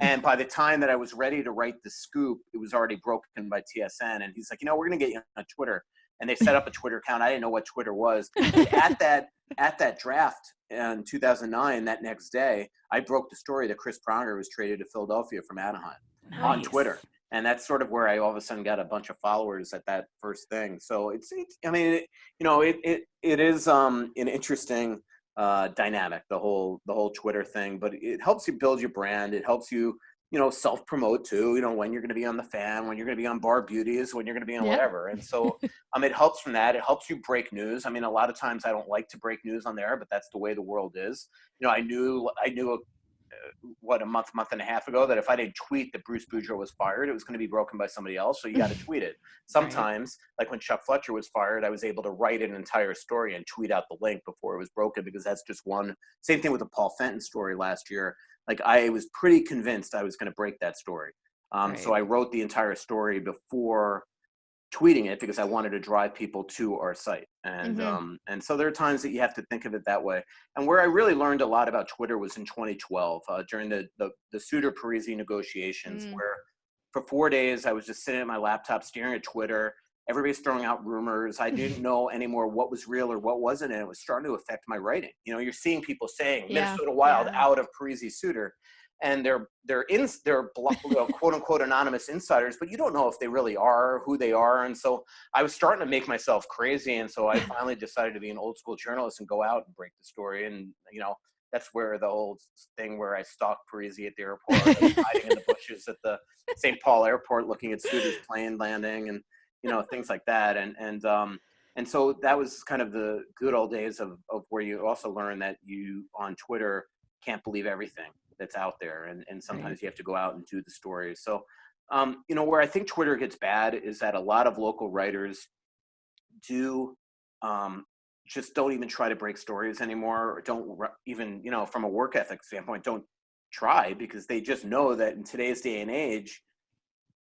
And by the time that I was ready to write the scoop, it was already broken by TSN. And he's like, we're going to get you on Twitter. And they set up a Twitter account. I didn't know what Twitter was. At that draft in 2009, that next day, I broke the story that Chris Pronger was traded to Philadelphia from Anaheim on Twitter. And that's sort of where I all of a sudden got a bunch of followers at that first thing. So I mean, it is an interesting dynamic, the whole Twitter thing, but it helps you build your brand. It helps you, self-promote too, when you're going to be on the Fan, when you're going to be on Bar Beauties, when you're going to be on whatever. And so it helps from that. It helps you break news. I mean, a lot of times I don't like to break news on there, but that's the way the world is. I knew a month and a half ago that if I didn't tweet that Bruce Boudreau was fired, it was going to be broken by somebody else. So you got to tweet it. Sometimes, like when Chuck Fletcher was fired, I was able to write an entire story and tweet out the link before it was broken, because that's just one. Same thing with the Paul Fenton story last year. Like, I was pretty convinced I was going to break that story. So I wrote the entire story before tweeting it, because I wanted to drive people to our site. And and so there are times that you have to think of it that way. And where I really learned a lot about Twitter was in 2012 during the Suter Parisi negotiations, where for 4 days I was just sitting at my laptop staring at Twitter. Everybody's throwing out rumors. I didn't know anymore what was real or what wasn't, and it was starting to affect my writing. You're seeing people saying Minnesota Wild out of Parisi Suter, and they're quote unquote anonymous insiders, but you don't know if they really are, who they are. And so I was starting to make myself crazy. And so I finally decided to be an old school journalist and go out and break the story. And, that's where the old thing where I stalked Parisi at the airport, hiding in the bushes at the St. Paul airport, looking at Suter's plane landing and, things like that. And so that was kind of the good old days of where you also learn that you on Twitter can't believe everything that's out there. And sometimes you have to go out and do the stories. So, where I think Twitter gets bad is that a lot of local writers just don't even try to break stories anymore, or don't even, from a work ethic standpoint, don't try, because they just know that in today's day and age,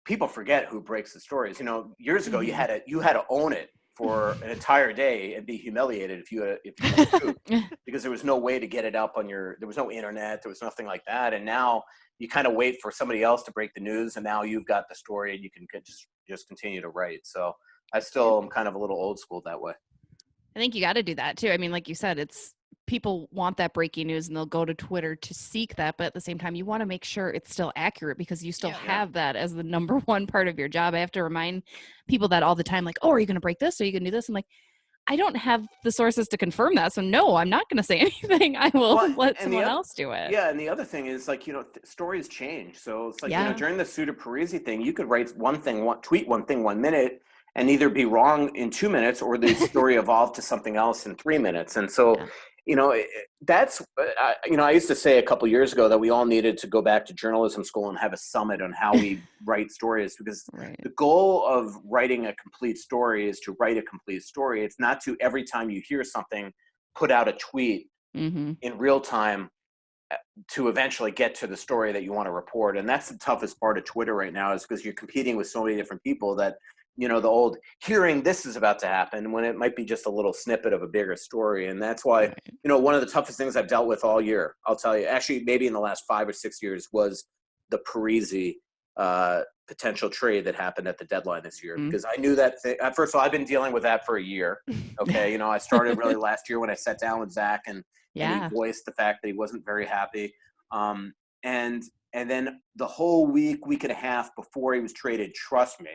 people forget who breaks the stories. Years ago, you had to own it for an entire day and be humiliated if you scoop, because there was no way to get it up there was no internet, there was nothing like that. And now you kind of wait for somebody else to break the news, and now you've got the story and you can just continue to write. So I still am kind of a little old school that way. I think you got to do that too. I mean, like you said, it's people want that breaking news and they'll go to Twitter to seek that. But at the same time, you want to make sure it's still accurate, because you still have that as the number one part of your job. I have to remind people that all the time, like, oh, are you going to break this? Are you going to do this? I'm like, I don't have the sources to confirm that. So no, I'm not going to say anything. I will let someone else do it. Yeah. And the other thing is, like, stories change. So it's like, during the Suter Parisi thing, you could write tweet one thing 1 minute, and either be wrong in 2 minutes, or the story evolved to something else in 3 minutes. And so, that's, I used to say a couple years ago that we all needed to go back to journalism school and have a summit on how we write stories, because the goal of writing a complete story is to write a complete story. It's not to, every time you hear something, put out a tweet in real time to eventually get to the story that you want to report. And that's the toughest part of Twitter right now, is because you're competing with so many different people that, the old hearing this is about to happen, when it might be just a little snippet of a bigger story. And that's why, one of the toughest things I've dealt with all year, I'll tell you, actually maybe in the last 5 or 6 years, was the Parisi potential trade that happened at the deadline this year. Because I knew that first of all, I've been dealing with that for a year. Okay. I started really last year when I sat down with Zach and he voiced the fact that he wasn't very happy. And then the whole week and a half before he was traded, trust me,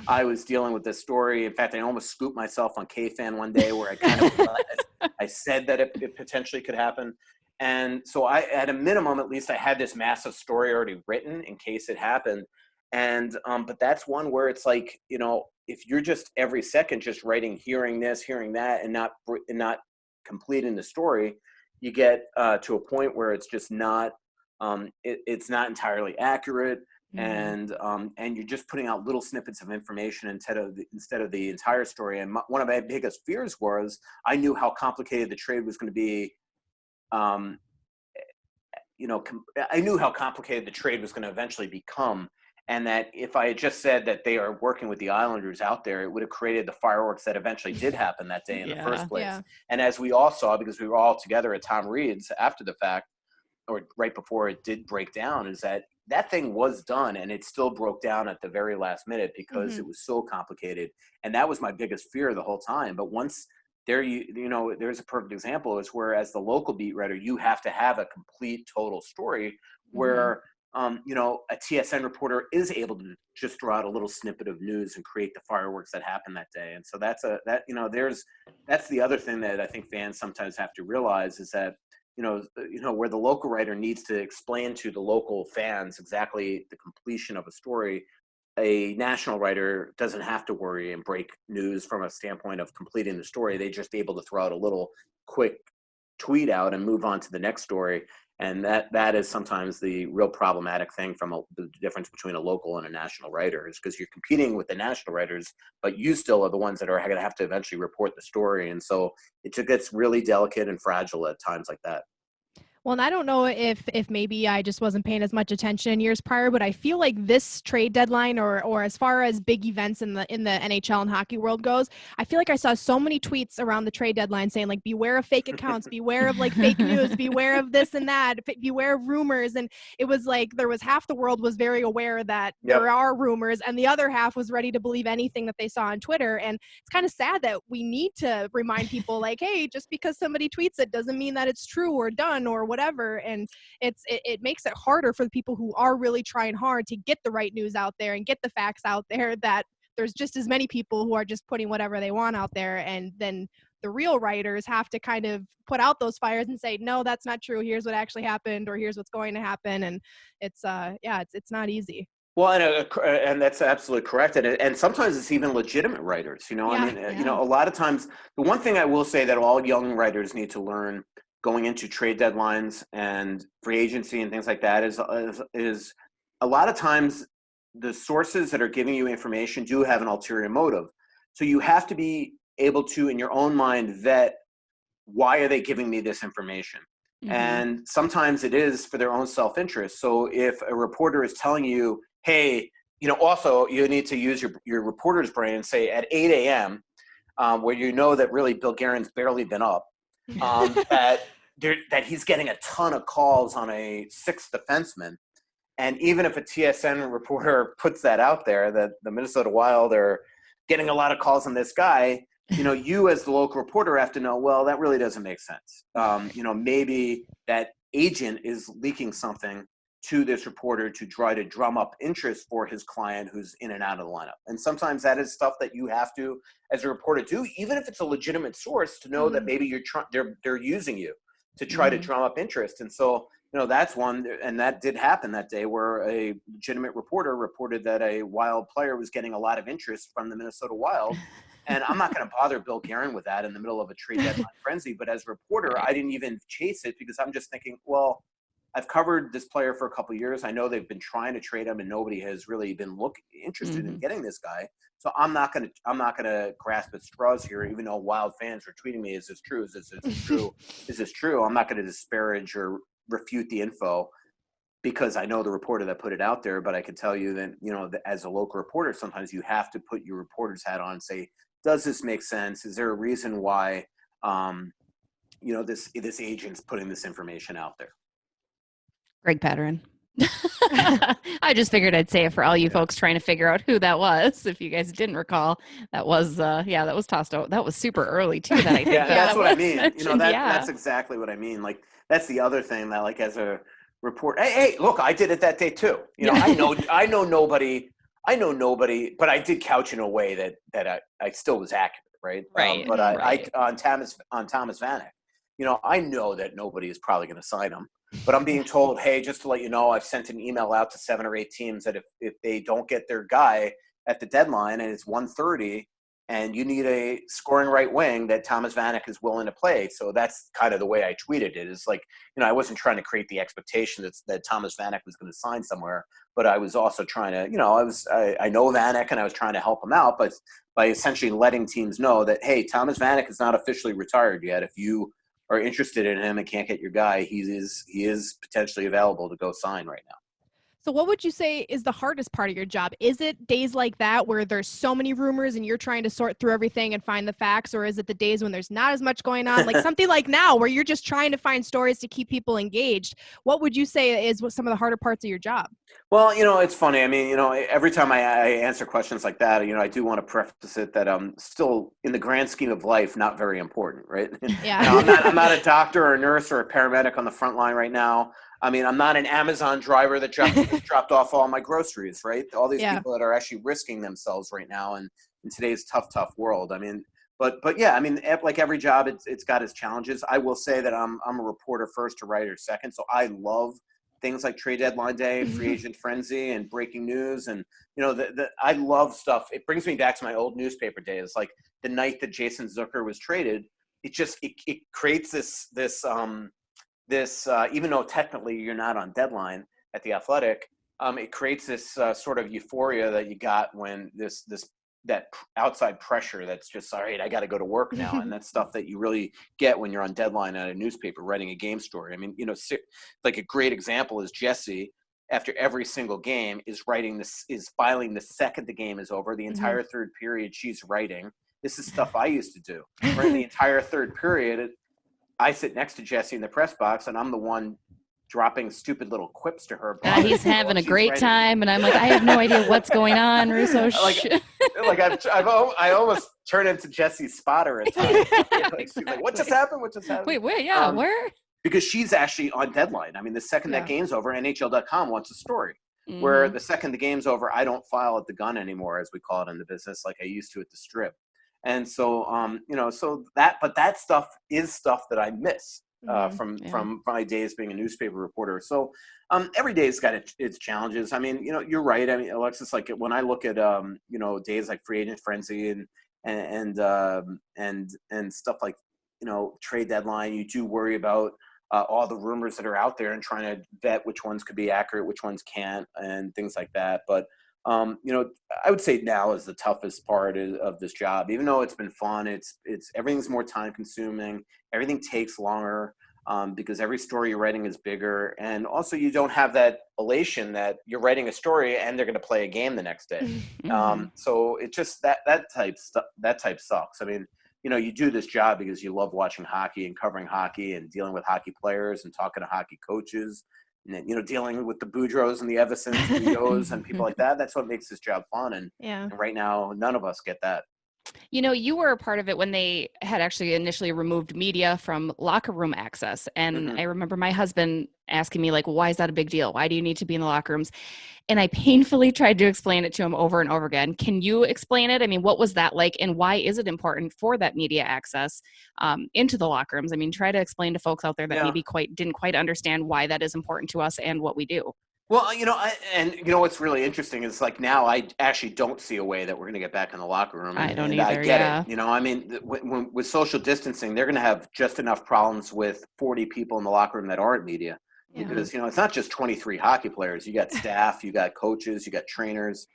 I was dealing with this story. In fact, I almost scooped myself on K-Fan one day, where I kind of I said that it potentially could happen. And so at a minimum, at least, I had this massive story already written in case it happened. And but that's one where it's like, if you're just every second just writing, hearing this, hearing that, and not completing the story, you get to a point where it's just not it's not entirely accurate. And you're just putting out little snippets of information instead of the entire story. And one of my biggest fears was, I knew how complicated the trade was going to be. I knew how complicated the trade was going to eventually become, and that if I had just said that they are working with the Islanders out there, it would have created the fireworks that eventually did happen that day in the first place. Yeah. And as we all saw, because we were all together at Tom Reed's after the fact, or right before it did break down, is that thing was done, and it still broke down at the very last minute because it was so complicated. And that was my biggest fear the whole time. But once there's a perfect example, is where, as the local beat writer, you have to have a complete, total story where a TSN reporter is able to just throw out a little snippet of news and create the fireworks that happen that day. And so that's the other thing that I think fans sometimes have to realize is that, where the local writer needs to explain to the local fans exactly the completion of a story, a national writer doesn't have to worry and break news from a standpoint of completing the story. They're just able to throw out a little quick tweet out and move on to the next story. And that is sometimes the real problematic thing from the difference between a local and a national writer, is because you're competing with the national writers, but you still are the ones that are going to have to eventually report the story. And so it just gets really delicate and fragile at times like that. Well, and I don't know if maybe I just wasn't paying as much attention in years prior, but I feel like this trade deadline or as far as big events in the NHL and hockey world goes, I feel like I saw so many tweets around the trade deadline saying like, beware of fake accounts, beware of like fake news, beware of this and that, beware of rumors. And it was like there was half the world was very aware that there are rumors, and the other half was ready to believe anything that they saw on Twitter. And it's kind of sad that we need to remind people like, hey, just because somebody tweets it doesn't mean that it's true or done or whatever. And it makes it harder for the people who are really trying hard to get the right news out there and get the facts out there, that there's just as many people who are just putting whatever they want out there. And then the real writers have to kind of put out those fires and say, no, that's not true. Here's what actually happened, or here's what's going to happen. And it's not easy. Well, and that's absolutely correct. And sometimes it's even legitimate writers, a lot of times, the one thing I will say that all young writers need to learn going into trade deadlines and free agency and things like that is a lot of times the sources that are giving you information do have an ulterior motive. So you have to be able to, in your own mind, vet, why are they giving me this information? Mm-hmm. And sometimes it is for their own self-interest. So if a reporter is telling you, hey, also you need to use your reporter's brain and say at 8 a.m., where that really Bill Guerin's barely been up, that he's getting a ton of calls on a sixth defenseman. And even if a TSN reporter puts that out there, that the Minnesota Wild are getting a lot of calls on this guy, you as the local reporter have to know, well, that really doesn't make sense. Maybe that agent is leaking something to this reporter to try to drum up interest for his client who's in and out of the lineup. And sometimes that is stuff that you have to, as a reporter, do, even if it's a legitimate source, to know that maybe they're using you to try to drum up interest. And so, that's one, and that did happen that day, where a legitimate reporter reported that a Wild player was getting a lot of interest from the Minnesota Wild. And I'm not going to bother Bill Guerin with that in the middle of a trade deadline frenzy. But as a reporter, I didn't even chase it, because I'm just thinking, well, I've covered this player for a couple of years. I know they've been trying to trade him, and nobody has really been interested in getting this guy. So I'm not gonna grasp at straws here, even though Wild fans are tweeting me, "Is this true? Is this true? Is this true?" I'm not going to disparage or refute the info, because I know the reporter that put it out there. But I can tell you that as a local reporter, sometimes you have to put your reporter's hat on and say, does this make sense? Is there a reason why this agent's putting this information out there? Greg Patterin. I just figured I'd say it for all you folks trying to figure out who that was. If you guys didn't recall, that was that was tossed out. That was super early too. That I think. That's what I mean. That's exactly what I mean. Like, that's the other thing that, like, as a reporter, hey, look, I did it that day too. I know nobody, but I did couch in a way that I still was accurate, right? Right. I on Thomas Vanek, I know that nobody is probably going to sign him. But I'm being told, hey, just to let you know, I've sent an email out to 7 or 8 teams that if they don't get their guy at the deadline and it's 1:30 and you need a scoring right wing, that Thomas Vanek is willing to play. So that's kind of the way I tweeted it. It's like, I wasn't trying to create the expectation that Thomas Vanek was going to sign somewhere, but I was also trying to, I know Vanek and I was trying to help him out, but by essentially letting teams know that, hey, Thomas Vanek is not officially retired yet. If you are interested in him and can't get your guy, he is potentially available to go sign right now. So what would you say is the hardest part of your job? Is it days like that where there's so many rumors and you're trying to sort through everything and find the facts? Or is it the days when there's not as much going on? Like something like now where you're just trying to find stories to keep people engaged. What would you say is some of the harder parts of your job? Well, it's funny. I mean, every time I answer questions like that, I do want to preface it that I'm still, in the grand scheme of life, not very important, right? Yeah. I'm not a doctor or a nurse or a paramedic on the front line right now. I mean, I'm not an Amazon driver that dropped off all my groceries, right? All these Yeah. people that are actually risking themselves right now in today's tough world. I mean, but yeah, I mean, like every job, it's got its challenges. I will say that I'm a reporter first, a writer second. So I love things like trade deadline day, free agent frenzy, and breaking news. And, I love stuff. It brings me back to my old newspaper days. Like the night that Jason Zucker was traded, it creates this even though technically you're not on deadline at the Athletic, it creates this sort of euphoria that you got when that outside pressure that's just, all right, I got to go to work now. And that's stuff that you really get when you're on deadline at a newspaper writing a game story. I mean, like a great example is Jesse, after every single game, is filing the second the game is over. The entire third period she's writing. This is stuff I used to do. Right, the entire third period, I sit next to Jesse in the press box, and I'm the one dropping stupid little quips to her. He's having a great time, and I'm like, I have no idea what's going on, Russo. I almost turn into Jesse's spotter at times. She's like, "What just happened? What just happened?" Wait, where? Yeah, where? Because she's actually on deadline. I mean, the second that game's over, NHL.com wants a story. Where the second the game's over, I don't file at the gun anymore, as we call it in the business, like I used to at the Strip. And so, but that stuff is stuff that I miss from my days being a newspaper reporter. So every day's got its challenges. I mean, you're right. I mean, Alexis, like when I look at, days like free agent frenzy and stuff like, trade deadline, you do worry about all the rumors that are out there and trying to vet which ones could be accurate, which ones can't, and things like that. But I would say now is the toughest part of this job. Even though it's been fun, it's everything's more time consuming. Everything takes longer because every story you're writing is bigger, and also you don't have that elation that you're writing a story and they're going to play a game the next day. So it just that type sucks. I mean, you do this job because you love watching hockey and covering hockey and dealing with hockey players and talking to hockey coaches. And then, dealing with the Boudreaux and the Evasons, Leos, and people like that. That's what makes this job fun. And right now, none of us get that. You were a part of it when they had actually initially removed media from locker room access. And I remember my husband asking me, like, why is that a big deal? Why do you need to be in the locker rooms? And I painfully tried to explain it to him over and over again. Can you explain it? I mean, what was that like? And why is it important for that media access into the locker rooms? I mean, try to explain to folks out there that maybe didn't quite understand why that is important to us and what we do. Well, what's really interesting is like now I actually don't see a way that we're going to get back in the locker room. I don't either. I get it. I mean, with social distancing, they're going to have just enough problems with 40 people in the locker room that aren't media. Because, it's not just 23 hockey players. You got staff, you got coaches, you got trainers.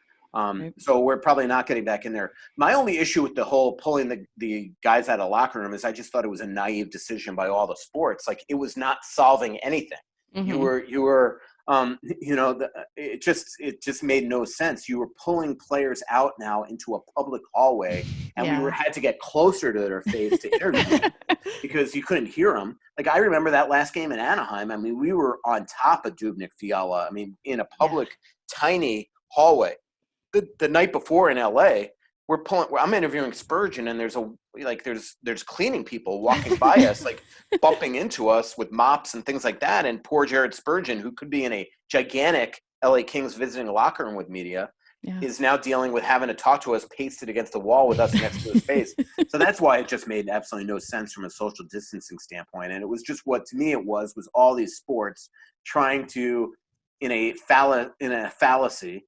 So we're probably not getting back in there. My only issue with the whole pulling the guys out of the locker room is I just thought it was a naive decision by all the sports. Like it was not solving anything. You were it just made no sense. You were pulling players out now into a public hallway, and we had to get closer to their face to interview them because you couldn't hear them. Like I remember that last game in Anaheim. I mean, we were on top of Dubnyk, Fiala. I mean, in a public, tiny hallway. The night before in LA, I'm interviewing Spurgeon, and there's cleaning people walking by us, like bumping into us with mops and things like that. And poor Jared Spurgeon, who could be in a gigantic LA Kings visiting locker room with media, is now dealing with having to talk to us pasted against the wall with us next to his face. So that's why it just made absolutely no sense from a social distancing standpoint. And it was just what to me it was all these sports trying to, in a fallacy,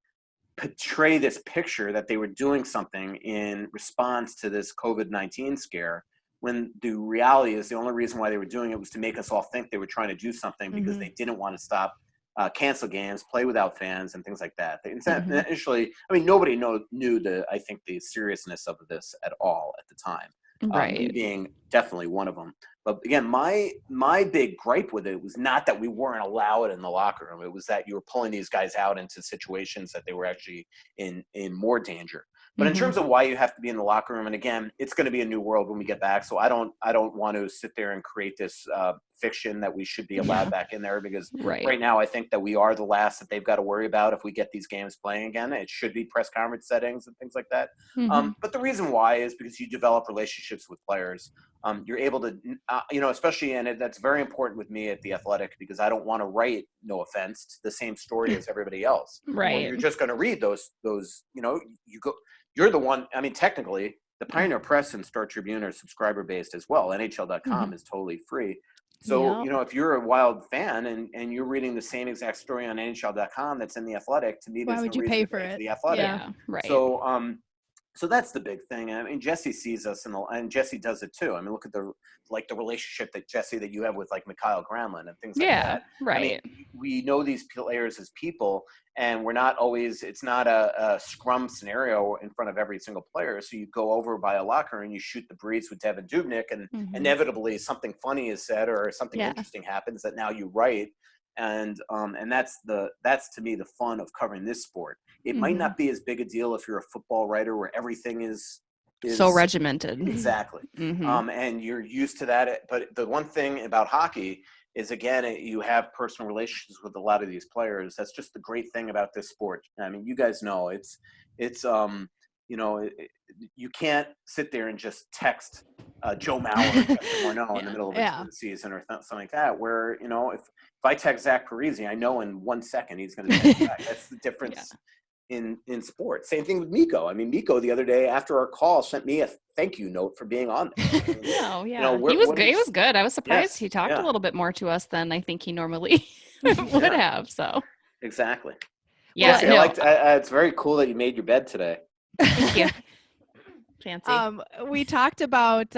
portray this picture that they were doing something in response to this COVID-19 scare, when the reality is the only reason why they were doing it was to make us all think they were trying to do something because they didn't want to cancel games, play without fans, and things like that. Initially, I mean, nobody knew the seriousness of this at all at the time. Me being definitely one of them. But again, my big gripe with it was not that we weren't allowed in the locker room. It was that you were pulling these guys out into situations that they were actually in more danger. But in terms of why you have to be in the locker room, and again, it's going to be a new world when we get back. So I don't want to sit there and create this fiction that we should be allowed back in there, because right now I think that we are the last that they've got to worry about if we get these games playing again. It should be press conference settings and things like that. But the reason why is because you develop relationships with players. you're able to, especially, and that's very important with me at The Athletic, because I don't want to write, no offense, the same story as everybody else. Right. When you're just going to read those, you're the one, I mean, technically, the Pioneer Press and Star Tribune are subscriber based as well. NHL.com is totally free. So, Yep. if you're a Wild fan and you're reading the same exact story on NHL.com that's in The Athletic, to me, Why there's would no you reason pay to for pay for it? The Athletic. Yeah, right. So that's the big thing. I mean, Jesse sees us, and Jesse does it too. I mean, look at the relationship that you have with like Mikhail Granlund and things like that. Right. I mean, we know these players as people, and we're not always. It's not a scrum scenario in front of every single player. So you go over by a locker and you shoot the breeze with Devin Dubnyk, and inevitably something funny is said or something interesting happens that now you write. And that's to me the fun of covering this sport. It might not be as big a deal if you're a football writer where everything is so regimented. Exactly. And you're used to that. But the one thing about hockey is, again, you have personal relations with a lot of these players. That's just the great thing about this sport. I mean, you guys know it's you can't sit there and just text Joe Mauer or Justin Morneau in the middle of the season or something like that, where, if I text Zach Parise, I know in 1 second he's going to text back. That's the difference in sports. Same thing with Miko. I mean, Miko the other day after our call sent me a thank you note for being on there. I mean, he was good. He was good. I was surprised he talked a little bit more to us than I think he normally would have. So exactly. Yeah, it's very cool that you made your bed today. Thank you. Fancy. We talked about,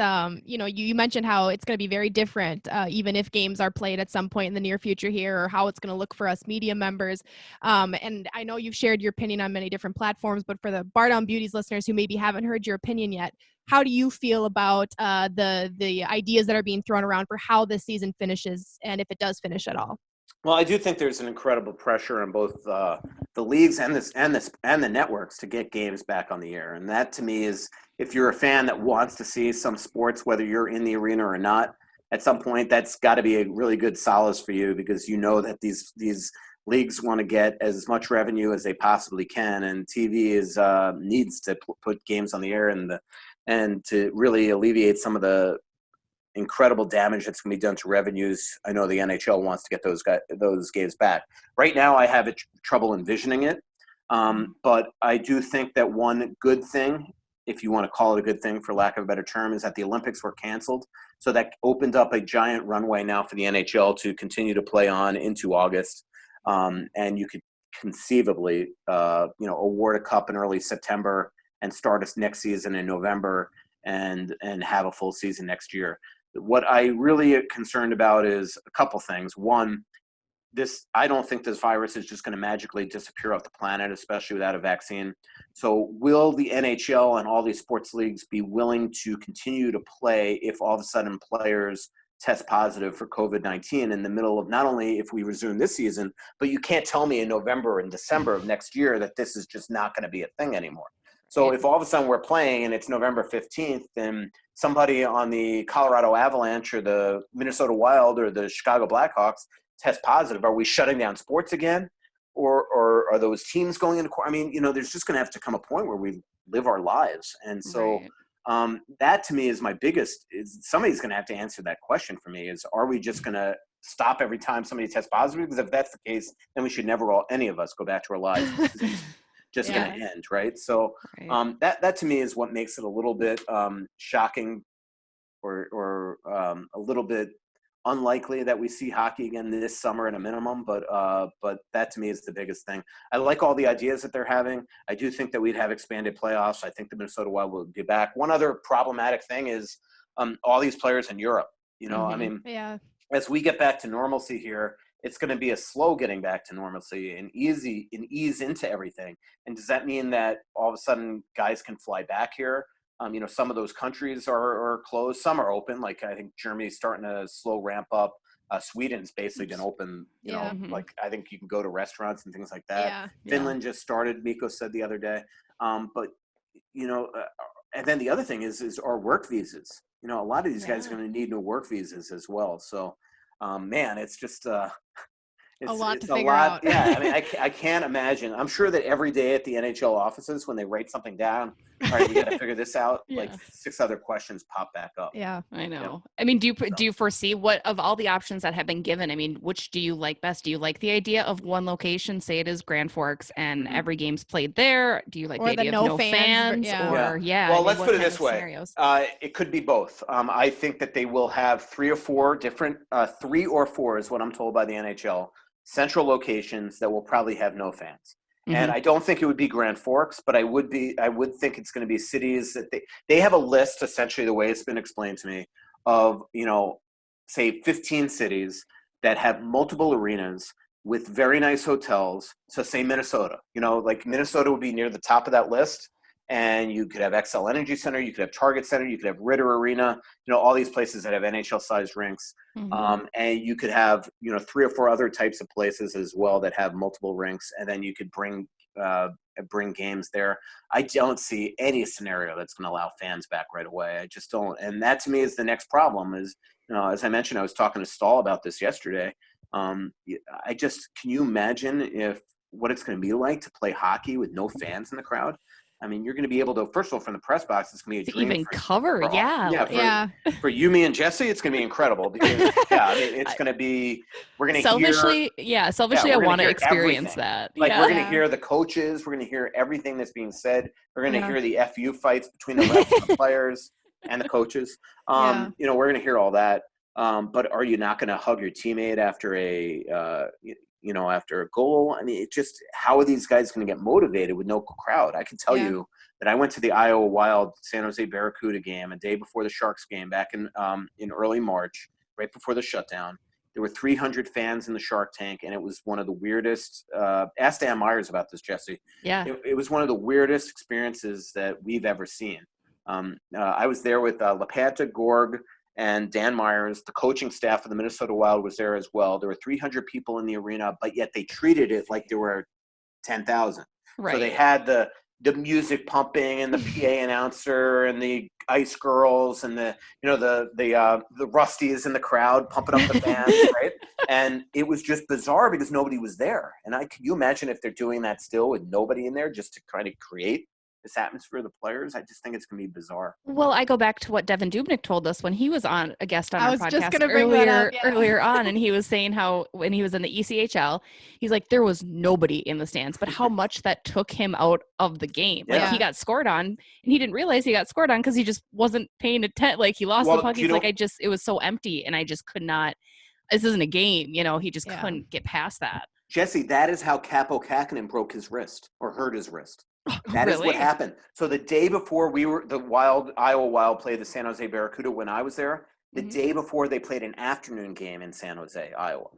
you mentioned how it's going to be very different, even if games are played at some point in the near future here, or how it's going to look for us media members. And I know you've shared your opinion on many different platforms, but for the Bardown Beauties listeners who maybe haven't heard your opinion yet, how do you feel about the ideas that are being thrown around for how this season finishes, and if it does finish at all? Well, I do think there's an incredible pressure on both the leagues and the networks to get games back on the air, and that to me is, if you're a fan that wants to see some sports, whether you're in the arena or not, at some point that's got to be a really good solace for you, because you know that these leagues want to get as much revenue as they possibly can, and TV needs to put games on the air and to really alleviate some of the incredible damage that's going to be done to revenues. I know the NHL wants to get those games back. Right now, I have trouble envisioning it, but I do think that one good thing, if you want to call it a good thing for lack of a better term, is that the Olympics were canceled. So that opened up a giant runway now for the NHL to continue to play on into August. And you could conceivably, award a cup in early September and start us next season in November and have a full season next year. What I really am concerned about is a couple things. One, I don't think this virus is just going to magically disappear off the planet, especially without a vaccine. So will the NHL and all these sports leagues be willing to continue to play if all of a sudden players test positive for COVID-19 in the middle of, not only if we resume this season, but you can't tell me in November and December of next year that this is just not going to be a thing anymore. So if all of a sudden we're playing and it's November 15th, then somebody on the Colorado Avalanche or the Minnesota Wild or the Chicago Blackhawks test positive, are we shutting down sports again? Or are those teams going into quarantine? I mean, there's just going to have to come a point where we live our lives. And so that to me is my biggest, somebody's going to have to answer that question for me, is, are we just going to stop every time somebody tests positive? Because if that's the case, then we should never any of us go back to our lives. Just going to end, right? So that to me is what makes it a little bit shocking or a little bit unlikely that we see hockey again this summer at a minimum, but that to me is the biggest thing. I like all the ideas that they're having. I do think that we'd have expanded playoffs. I think the Minnesota Wild will be back. One other problematic thing is all these players in Europe. I mean, as we get back to normalcy here, it's going to be a slow getting back to normalcy and ease into everything. And does that mean that all of a sudden guys can fly back here? Some of those countries are closed. Some are open. Like I think Germany's starting to slow ramp up. Sweden's basically been open. Like I think you can go to restaurants and things like that. Finland just started, Miko said the other day. And then the other thing is our work visas. A lot of these guys are going to need new work visas as well. So, man, it's just a lot to it's a figure lot. out. Yeah, I mean, I can't imagine. I'm sure that every day at the NHL offices, when they write something down, all right, we got to figure this out. Like Yeah. 6 other questions pop back up. Yeah. I know. Yep. I mean, do So. you foresee what of all the options that have been given? I mean, which do you like best? Do you like the idea of one location, say it is Grand Forks, and Mhm. every game's played there? Do you like Or the the idea of no no fans, fans? yeah. Or yeah, Well, I mean, let's what put it kind this of way. scenarios? It could be both. I think that they will have 3 or 4 different, 3 or 4 is what I'm told by the NHL, central locations that will probably have no fans. And Mhm. I don't think it would be Grand Forks, but I would think it's going to be cities that they have a list, essentially the way it's been explained to me, of, say 15 cities that have multiple arenas with very nice hotels. So say Minnesota, like Minnesota would be near the top of that list. And you could have XL Energy Center, you could have Target Center, you could have Ritter Arena, all these places that have NHL-sized rinks. Mhm. And you could have, 3 or 4 other types of places as well that have multiple rinks, and then you could bring games there. I don't see any scenario that's going to allow fans back right away. I just don't. And that to me is the next problem is, as I mentioned, I was talking to Stahl about this yesterday. Can you imagine what it's going to be like to play hockey with no fans in the crowd? I mean, you're going to be able to, first of all, from the press box, it's going to be a To dream even cover, for all, yeah. Yeah. for you, me, and Jesse. It's going to be incredible because, I mean, it's going to be, we're going to Selfishly, I we're gonna want to hear experience everything. that. Like Yeah. we're going to Yeah. hear the coaches, we're going to hear everything that's being said. We're going to Yeah. hear the FU fights between the refs and the players and the coaches. Yeah. We're going to hear all that. But are you not going to hug your teammate after after a goal? I mean, how are these guys going to get motivated with no crowd? I can tell Yeah. you that I went to the Iowa Wild San Jose Barracuda game a day before the Sharks game back in early March, right before the shutdown. There were 300 fans in the Shark Tank, and it was one of the weirdest. Ask Dan Myers about this, Jesse. Yeah. It was one of the weirdest experiences that we've ever seen. I was there with Lepanta, Gorg, and Dan Myers. The coaching staff of the Minnesota Wild was there as well. There were 300 people in the arena, but yet they treated it like there were 10,000. Right. So they had the music pumping and the PA announcer and the ice girls and the Rusties in the crowd pumping up the fans, right? And it was just bizarre because nobody was there. And can you imagine if they're doing that still with nobody in there just to kind of create this atmosphere of the players? I just think it's going to be bizarre. Well, I go back to what Devin Dubnyk told us when he was on a guest on I our was just podcast gonna bring that up, yeah. earlier on, and he was saying how when he was in the ECHL, he's like there was nobody in the stands, but how much that took him out of the game. Like Yeah. he got scored on, and he didn't realize he got scored on because he just wasn't paying attention. Like he lost the puck. He's like, it was so empty, and I just could not. This isn't a game, he just couldn't get past that. Jesse, that is how Capo Kakinen broke his wrist or hurt his wrist. That is Really? what happened. So the day before Iowa Wild played the San Jose Barracuda when I was there, the day before they played an afternoon game in San Jose, Iowa.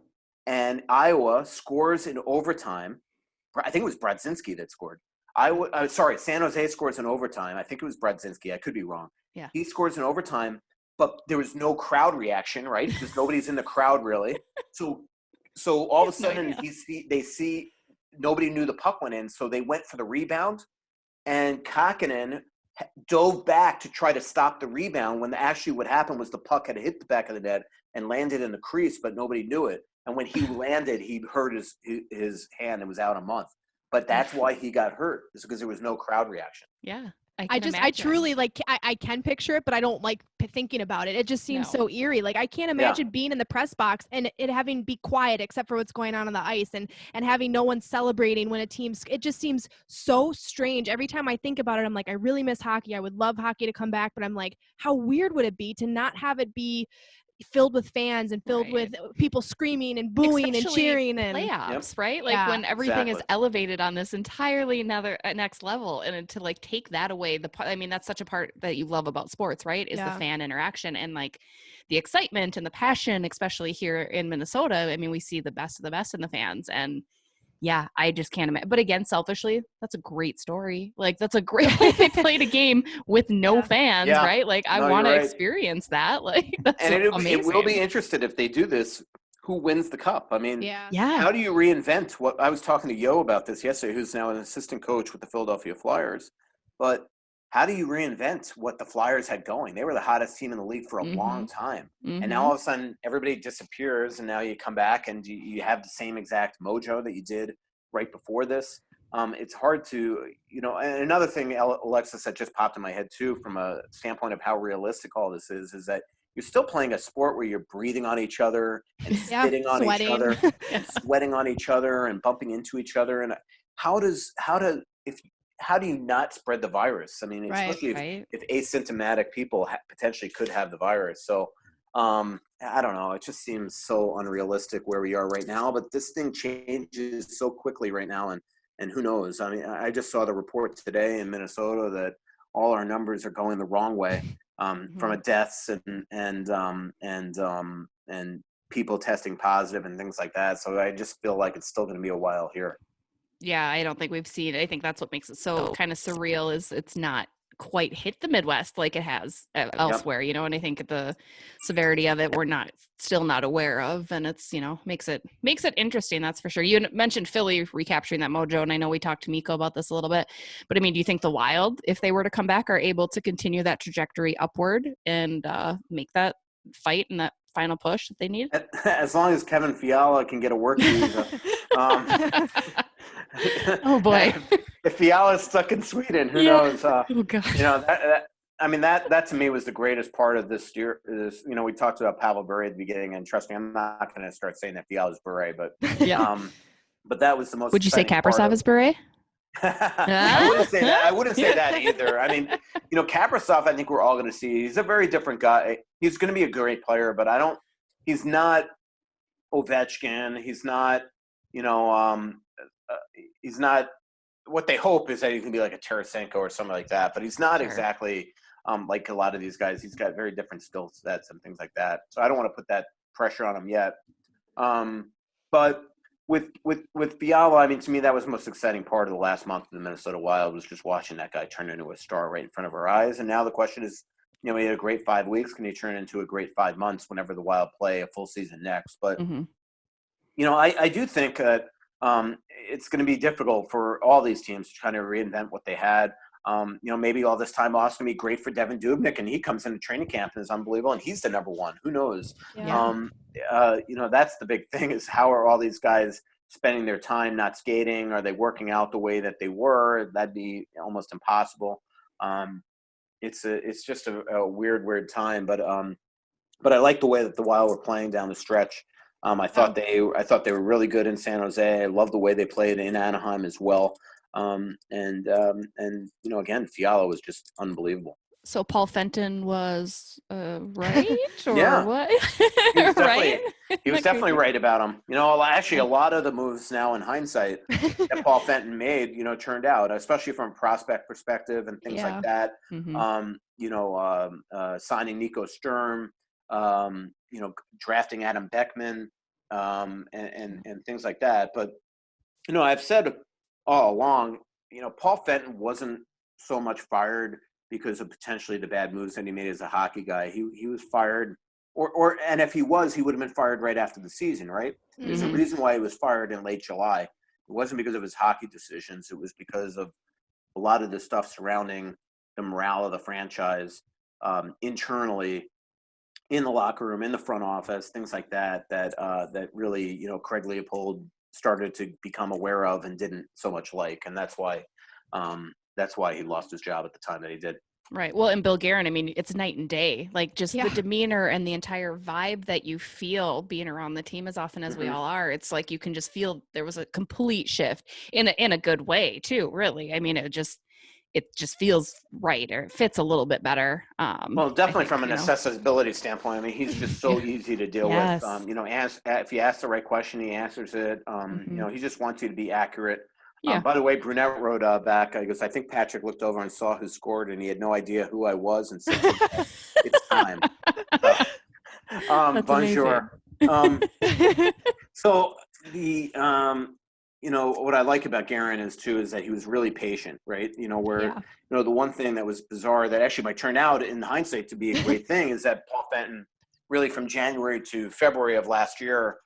And Iowa scores in overtime. I think it was Brodzinski that scored. San Jose scores in overtime. I think it was Brodzinski. I could be wrong. Yeah. He scores in overtime, but there was no crowd reaction, right? Because nobody's in the crowd really. So all of a sudden they see nobody knew the puck went in, so they went for the rebound, and Kakinen dove back to try to stop the rebound when actually what happened was the puck had hit the back of the net and landed in the crease, but nobody knew it. And when he landed, he hurt his hand and was out a month. But that's why he got hurt, is because there was no crowd reaction. Yeah. I truly I can picture it, but I don't like thinking about it. It just seems so eerie. Like I can't imagine being in the press box and it having be quiet except for what's going on the ice and having no one celebrating when a team's. It just seems so strange. Every time I think about it, I'm like, I really miss hockey. I would love hockey to come back, but I'm like, how weird would it be to not have it be filled with fans and filled with people screaming and booing and cheering and playoffs, right? Like when everything is elevated on this entirely next level, and to like take that away, that's such a part that you love about sports, right? Is the fan interaction and like the excitement and the passion, especially here in Minnesota. I mean, we see the best of the best in the fans, and yeah, I just can't imagine. But again, selfishly, that's a great story. Like that's a great they played a game with no fans, right? Like I want to experience that. Like that's amazing. It will be interested if they do this. Who wins the cup? I mean, how do you reinvent what I was talking to Yo about this yesterday, who's now an assistant coach with the Philadelphia Flyers. But how do you reinvent what the Flyers had going? They were the hottest team in the league for a long time. And now all of a sudden everybody disappears, and now you come back and you have the same exact mojo that you did right before this. It's hard to, and another thing, Alexis, that just popped in my head too, from a standpoint of how realistic all this is that you're still playing a sport where you're breathing on each other and spitting on each other, and sweating on each other and bumping into each other. And how do you not spread the virus? I mean, especially if asymptomatic people potentially could have the virus. So I don't know. It just seems so unrealistic where we are right now. But this thing changes so quickly right now, and who knows? I mean, I just saw the report today in Minnesota that all our numbers are going the wrong way, from a deaths and people testing positive and things like that. So I just feel like it's still going to be a while here. Yeah, I don't think we've seen. I think that's what makes it so kind of surreal. Is it's not quite hit the Midwest like it has elsewhere, and I think the severity of it we're still not aware of, and it's makes it interesting, that's for sure. You mentioned Philly recapturing that mojo, and I know we talked to Miko about this a little bit, but I mean, do you think the Wild, if they were to come back, are able to continue that trajectory upward and make that fight and that final push that they need? As long as Kevin Fiala can get a work visa. Oh boy. If Fiala's stuck in Sweden, who knows? Oh gosh. That to me was the greatest part of this year. We talked about Pavel Bure at the beginning, and trust me, I'm not going to start saying that Fiala's Bure, but but that was the most. Would you say Kaprizov is Bure? I wouldn't say that either. I mean, Kaprizov, I think we're all going to see. He's a very different guy. He's going to be a great player, but he's not Ovechkin. He's not, he's not. What they hope is that he can be like a Tarasenko or something like that, but he's not exactly like a lot of these guys. He's got very different skill sets and things like that. So I don't want to put that pressure on him yet. But with Fiala, I mean, to me, that was the most exciting part of the last month of the Minnesota Wild, was just watching that guy turn into a star right in front of our eyes. And now the question is, he had a great 5 weeks. Can he turn into a great 5 months whenever the Wild play a full season next? But, I do think that it's going to be difficult for all these teams to try to reinvent what they had. Maybe all this time off is going to be great for Devin Dubnyk, and he comes into training camp and is unbelievable, and he's the number one. Who knows? Yeah. That's the big thing, is how are all these guys spending their time not skating? Are they working out the way that they were? That'd be almost impossible. It's just a weird time, but I like the way that the Wild were playing down the stretch. I thought they were really good in San Jose. I love the way they played in Anaheim as well. Again, Fiala was just unbelievable. So Paul Fenton was right, or what? He was definitely right about him. Actually, a lot of the moves now in hindsight that Paul Fenton made, turned out, especially from a prospect perspective and things like that. Signing Nico Sturm, drafting Adam Beckman, and things like that. But I've said all along, Paul Fenton wasn't so much fired because of potentially the bad moves that he made as a hockey guy. He was fired, and if he was, he would have been fired right after the season, right? There's a reason why he was fired in late July. It wasn't because of his hockey decisions. It was because of a lot of the stuff surrounding the morale of the franchise, internally, in the locker room, in the front office, things like that really, Craig Leopold started to become aware of and didn't so much like. And that's why he lost his job at the time that he did. Right. Well, and Bill Guerin, I mean, it's night and day, like just the demeanor and the entire vibe that you feel being around the team as often as we all are. It's like, you can just feel there was a complete shift in a good way too, really. I mean, it just feels right, or it fits a little bit better. Well, definitely from an accessibility standpoint. I mean, he's just so easy to deal with. If you ask the right question, he answers it. He just wants you to be accurate. By the way, Brunette wrote back, he goes, I think Patrick looked over and saw who scored, and he had no idea who I was, and said, it's time. Bonjour. So the what I like about Guerin is that he was really patient, right? The one thing that was bizarre that actually might turn out in hindsight to be a great thing is that Paul Fenton really from January to February of last year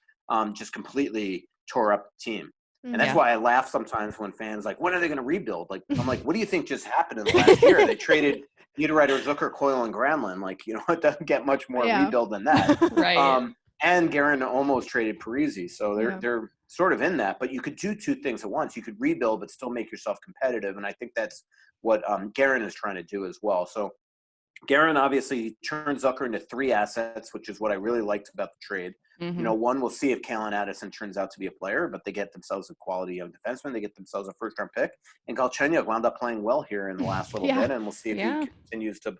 just completely tore up the team. And that's Yeah. why I laugh sometimes when fans like, when are they going to rebuild? Like, I'm like, what do you think just happened in the last year? They traded Niederreiter, Zucker, Coyle, and Granlund. Like, it doesn't get much more rebuild than that. Right. And Guerin almost traded Parisi. So they're sort of in that. But you could do two things at once. You could rebuild but still make yourself competitive. And I think that's what Guerin is trying to do as well. So Guerin obviously turned Zucker into 3 assets, which is what I really liked about the trade. One, we'll see if Kalen Addison turns out to be a player, but they get themselves a quality young defenseman. They get themselves a first-round pick. And Galchenyuk wound up playing well here in the last little bit, and we'll see if he continues to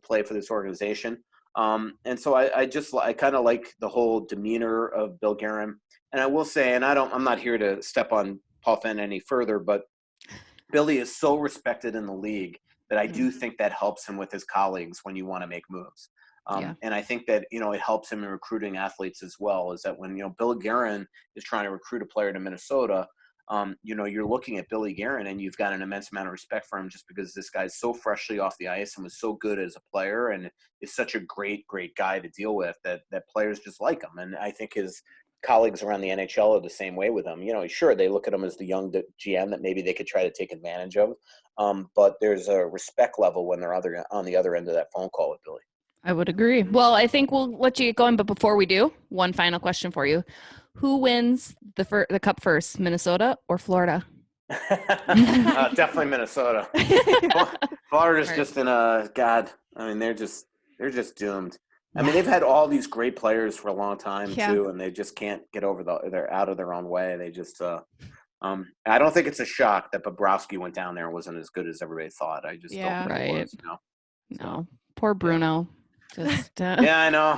play for this organization. And so I kind of like the whole demeanor of Bill Guerin. And I will say, and I'm not here to step on Paul Fenn any further, but Billy is so respected in the league that I do think that helps him with his colleagues when you want to make moves. And I think that, it helps him in recruiting athletes as well, is that when, Bill Guerin is trying to recruit a player to Minnesota, you're looking at Billy Guerin and you've got an immense amount of respect for him just because this guy's so freshly off the ice and was so good as a player and is such a great, great guy to deal with that players just like him. And I think his colleagues around the NHL are the same way with him. Sure, they look at him as the young GM that maybe they could try to take advantage of. But there's a respect level when they're on the other end of that phone call with Billy. I would agree. Well, I think we'll let you get going, but before we do, one final question for you. Who wins the cup first, Minnesota or Florida? Definitely Minnesota. Florida's just in God. I mean, they're just doomed. I mean, they've had all these great players for a long time too, and they just can't get over they're out of their own way. They just I don't think it's a shock that Bobrovsky went down there and wasn't as good as everybody thought. I just don't think it was. No, poor Bruno. Just I know.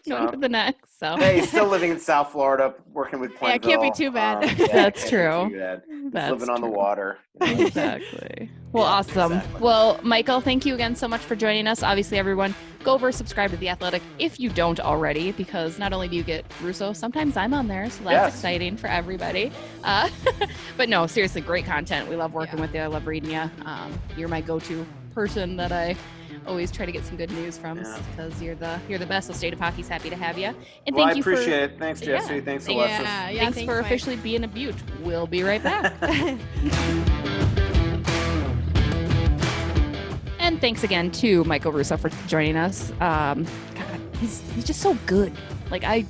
Going to the next. So hey, he's still living in South Florida, working with Plainville. Yeah, it can't be too bad. That's true. That's living on the water. Exactly. Well, awesome. Exactly. Well, Michael, thank you again so much for joining us. Obviously, everyone, go over, subscribe to The Athletic if you don't already, because not only do you get Russo, sometimes I'm on there, so that's exciting for everybody. But no, seriously, great content. We love working with you. I love reading you. You're my go-to person that I always try to get some good news from because you're the best. So State of Hockey's happy to have you. And I appreciate it. Thanks, Jesse. Yeah. Thanks, Alexis. Thanks for officially being a Butte. We'll be right back. And thanks again to Michael Russo for joining us. God, he's just so good. Like I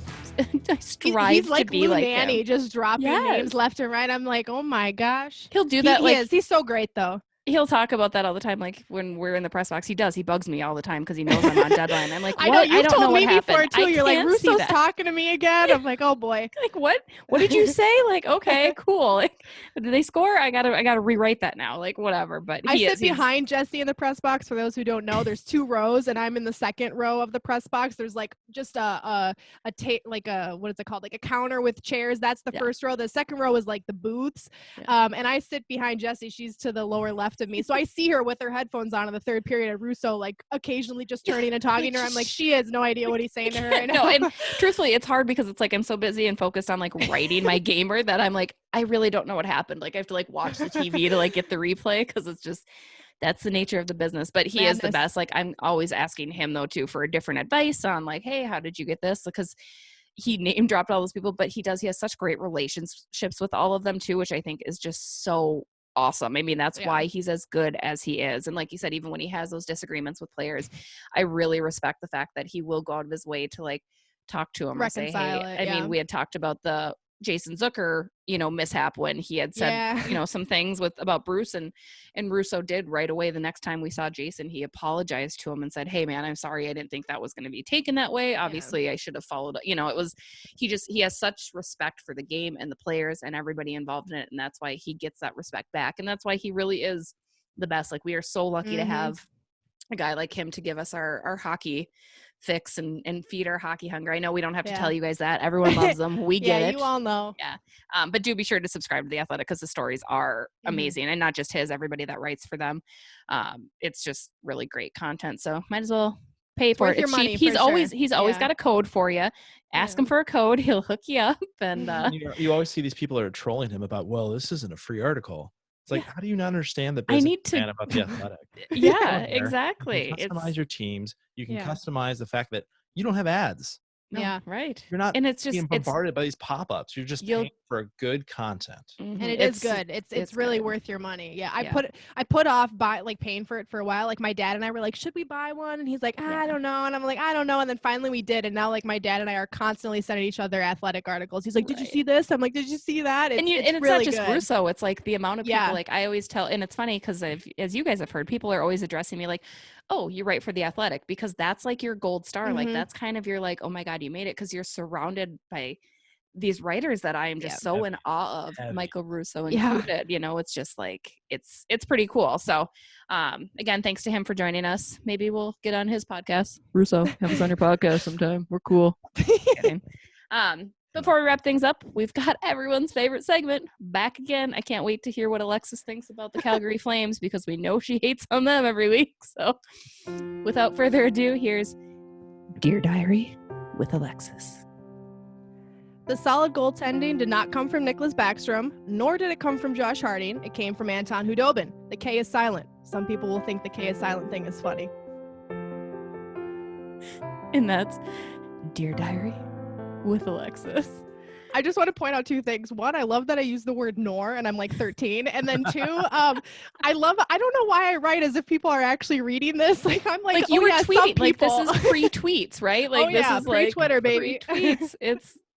strive he's like to be Lou like Nanny, him. just dropping names left and right. I'm like, oh my gosh. He'll do that. He's so great though. He'll talk about that all the time. Like when we're in the press box, he bugs me all the time because he knows I'm on deadline. I'm like, what? I know you've don't know told me what before happened. too. You're like, Russo's that. talking to me again. I'm like, oh boy. Like what? What did you say? Like, okay, cool. Like, did they score? I gotta rewrite that now. Like whatever. But I sit behind Jesse in the press box. For those who don't know, there's 2 rows, and I'm in the second row of the press box. There's like just what is it called? Like a counter with chairs. That's the first row. The second row is like the booths. And I sit behind Jesse. She's to the lower left of me, so I see her with her headphones on in the third period at Russo, like occasionally just turning and talking to her. I'm like, she has no idea what he's saying to her right now. No, and truthfully, it's hard because it's like I'm so busy and focused on like writing my gamer that I'm like, I really don't know what happened. Like I have to like watch the TV to like get the replay because it's just that's the nature of the business. But he is the best. Like I'm always asking him though too for different advice on like, hey, how did you get this? Because he name dropped all those people, but he has such great relationships with all of them too, which I think is just so awesome. I mean, that's why he's as good as he is. And like you said, even when he has those disagreements with players, I really respect the fact that he will go out of his way to like talk to him or say, hey, I mean, we had talked about the Jason Zucker, mishap when he had said, some things about Bruce and Russo did right away. The next time we saw Jason, he apologized to him and said, hey man, I'm sorry. I didn't think that was going to be taken that way. Obviously I should have followed, it was, he has such respect for the game and the players and everybody involved in it. And that's why he gets that respect back. And that's why he really is the best. Like we are so lucky to have a guy like him to give us our hockey fix and feed our hockey hunger. I know we don't have to tell you guys that. Everyone loves them. We get it. You all know. Yeah. But do be sure to subscribe to The Athletic because the stories are amazing. And not just his, everybody that writes for them. It's just really great content. So might as well pay for it. It's cheap. He's always got a code for you. Ask him for a code. He'll hook you up. And you always see these people that are trolling him about, well, this isn't a free article. It's like, how do you not understand the business plan about The Athletic? Yeah, exactly. You can customize your teams. You can customize the fact that you don't have ads. No, Yeah. right. You're not And it's just being bombarded by these pop-ups. You're just You'll- paying for good content. And it is good. It's really good. worth your money. Yeah. I Yeah. put off paying for it for a while. Like my dad and I were like, should we buy one? And he's like, I don't know. And I'm like, I don't know. And then finally we did. And now like my dad and I are constantly sending each other athletic articles. He's like, did you see this? I'm like, did you see that? And it's really not just good. Russo. It's like the amount of people, Yeah. like I always tell, and it's funny because as you guys have heard, people are always addressing me like, oh, you write for The Athletic, because that's like your gold star. Like Mhm. that's kind of your like, oh my God, you made it, because you're surrounded by these writers that I am just so in awe of, Heavy. Michael Russo Yeah. included. You know, it's just like it's pretty cool. So again, thanks to him for joining us. Maybe we'll get on his podcast. Russo, have us on your podcast sometime. We're cool. Kidding. Before we wrap things up, we've got everyone's favorite segment back again. I can't wait to hear what Alexis thinks about the Calgary Flames, because we know she hates on them every week. So without further ado, here's Dear Diary with Alexis. The solid goaltending did not come from Nicholas Backstrom, nor did it come from Josh Harding. It came from Anton Hudobin. The K is silent. Some people will think the K is silent thing is funny. And that's Dear Diary with Alexis. I just want to point out two things. One, I love that I use the word nor and I'm like 13. And then two, I don't know why I write as if people are actually reading this. Like I'm like You oh, were yeah, some tweeting, like this people. is pre-tweets, right? Like Oh, this yeah, is like pre-Twitter, baby. pre-tweets.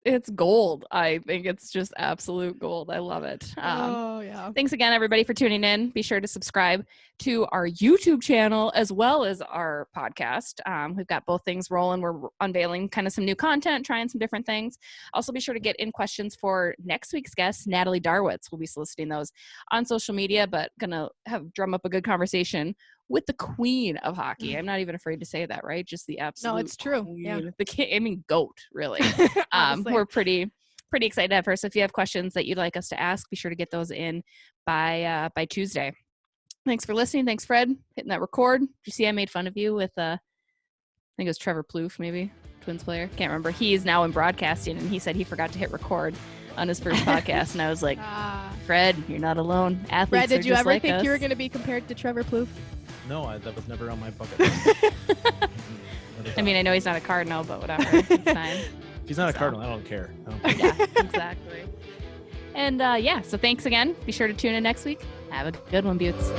It's gold. I think it's just absolute gold. I love it. Oh yeah. Thanks again, everybody, for tuning in. Be sure to subscribe to our YouTube channel as well as our podcast. We've got both things rolling. We're unveiling kind of some new content, trying some different things. Also, be sure to get in questions for next week's guest, Natalie Darwitz. We'll be soliciting those on social media, but gonna drum up a good conversation with the queen of hockey. I'm not even afraid to say that, right? Just the absolute No, it's true. queen. Yeah. The king, I mean, goat, really. Honestly. We're pretty excited to have her. So if you have questions that you'd like us to ask, be sure to get those in by Tuesday. Thanks for listening. Thanks, Fred, hitting that record. Did you see I made fun of you with I think it was Trevor Plouffe, maybe Twins player. Can't remember. He's now in broadcasting, and he said he forgot to hit record on his first podcast, and I was like, Fred, you're not alone. Athletes Fred, did are you just ever like think us. you were going to be compared to Trevor Plouffe? No, that was never on my bucket list. I mean, I know he's not a Cardinal, but whatever. It's fine. If he's not a Cardinal, I don't care. Yeah, exactly. And so thanks again. Be sure to tune in next week. Have a good one, Beauts.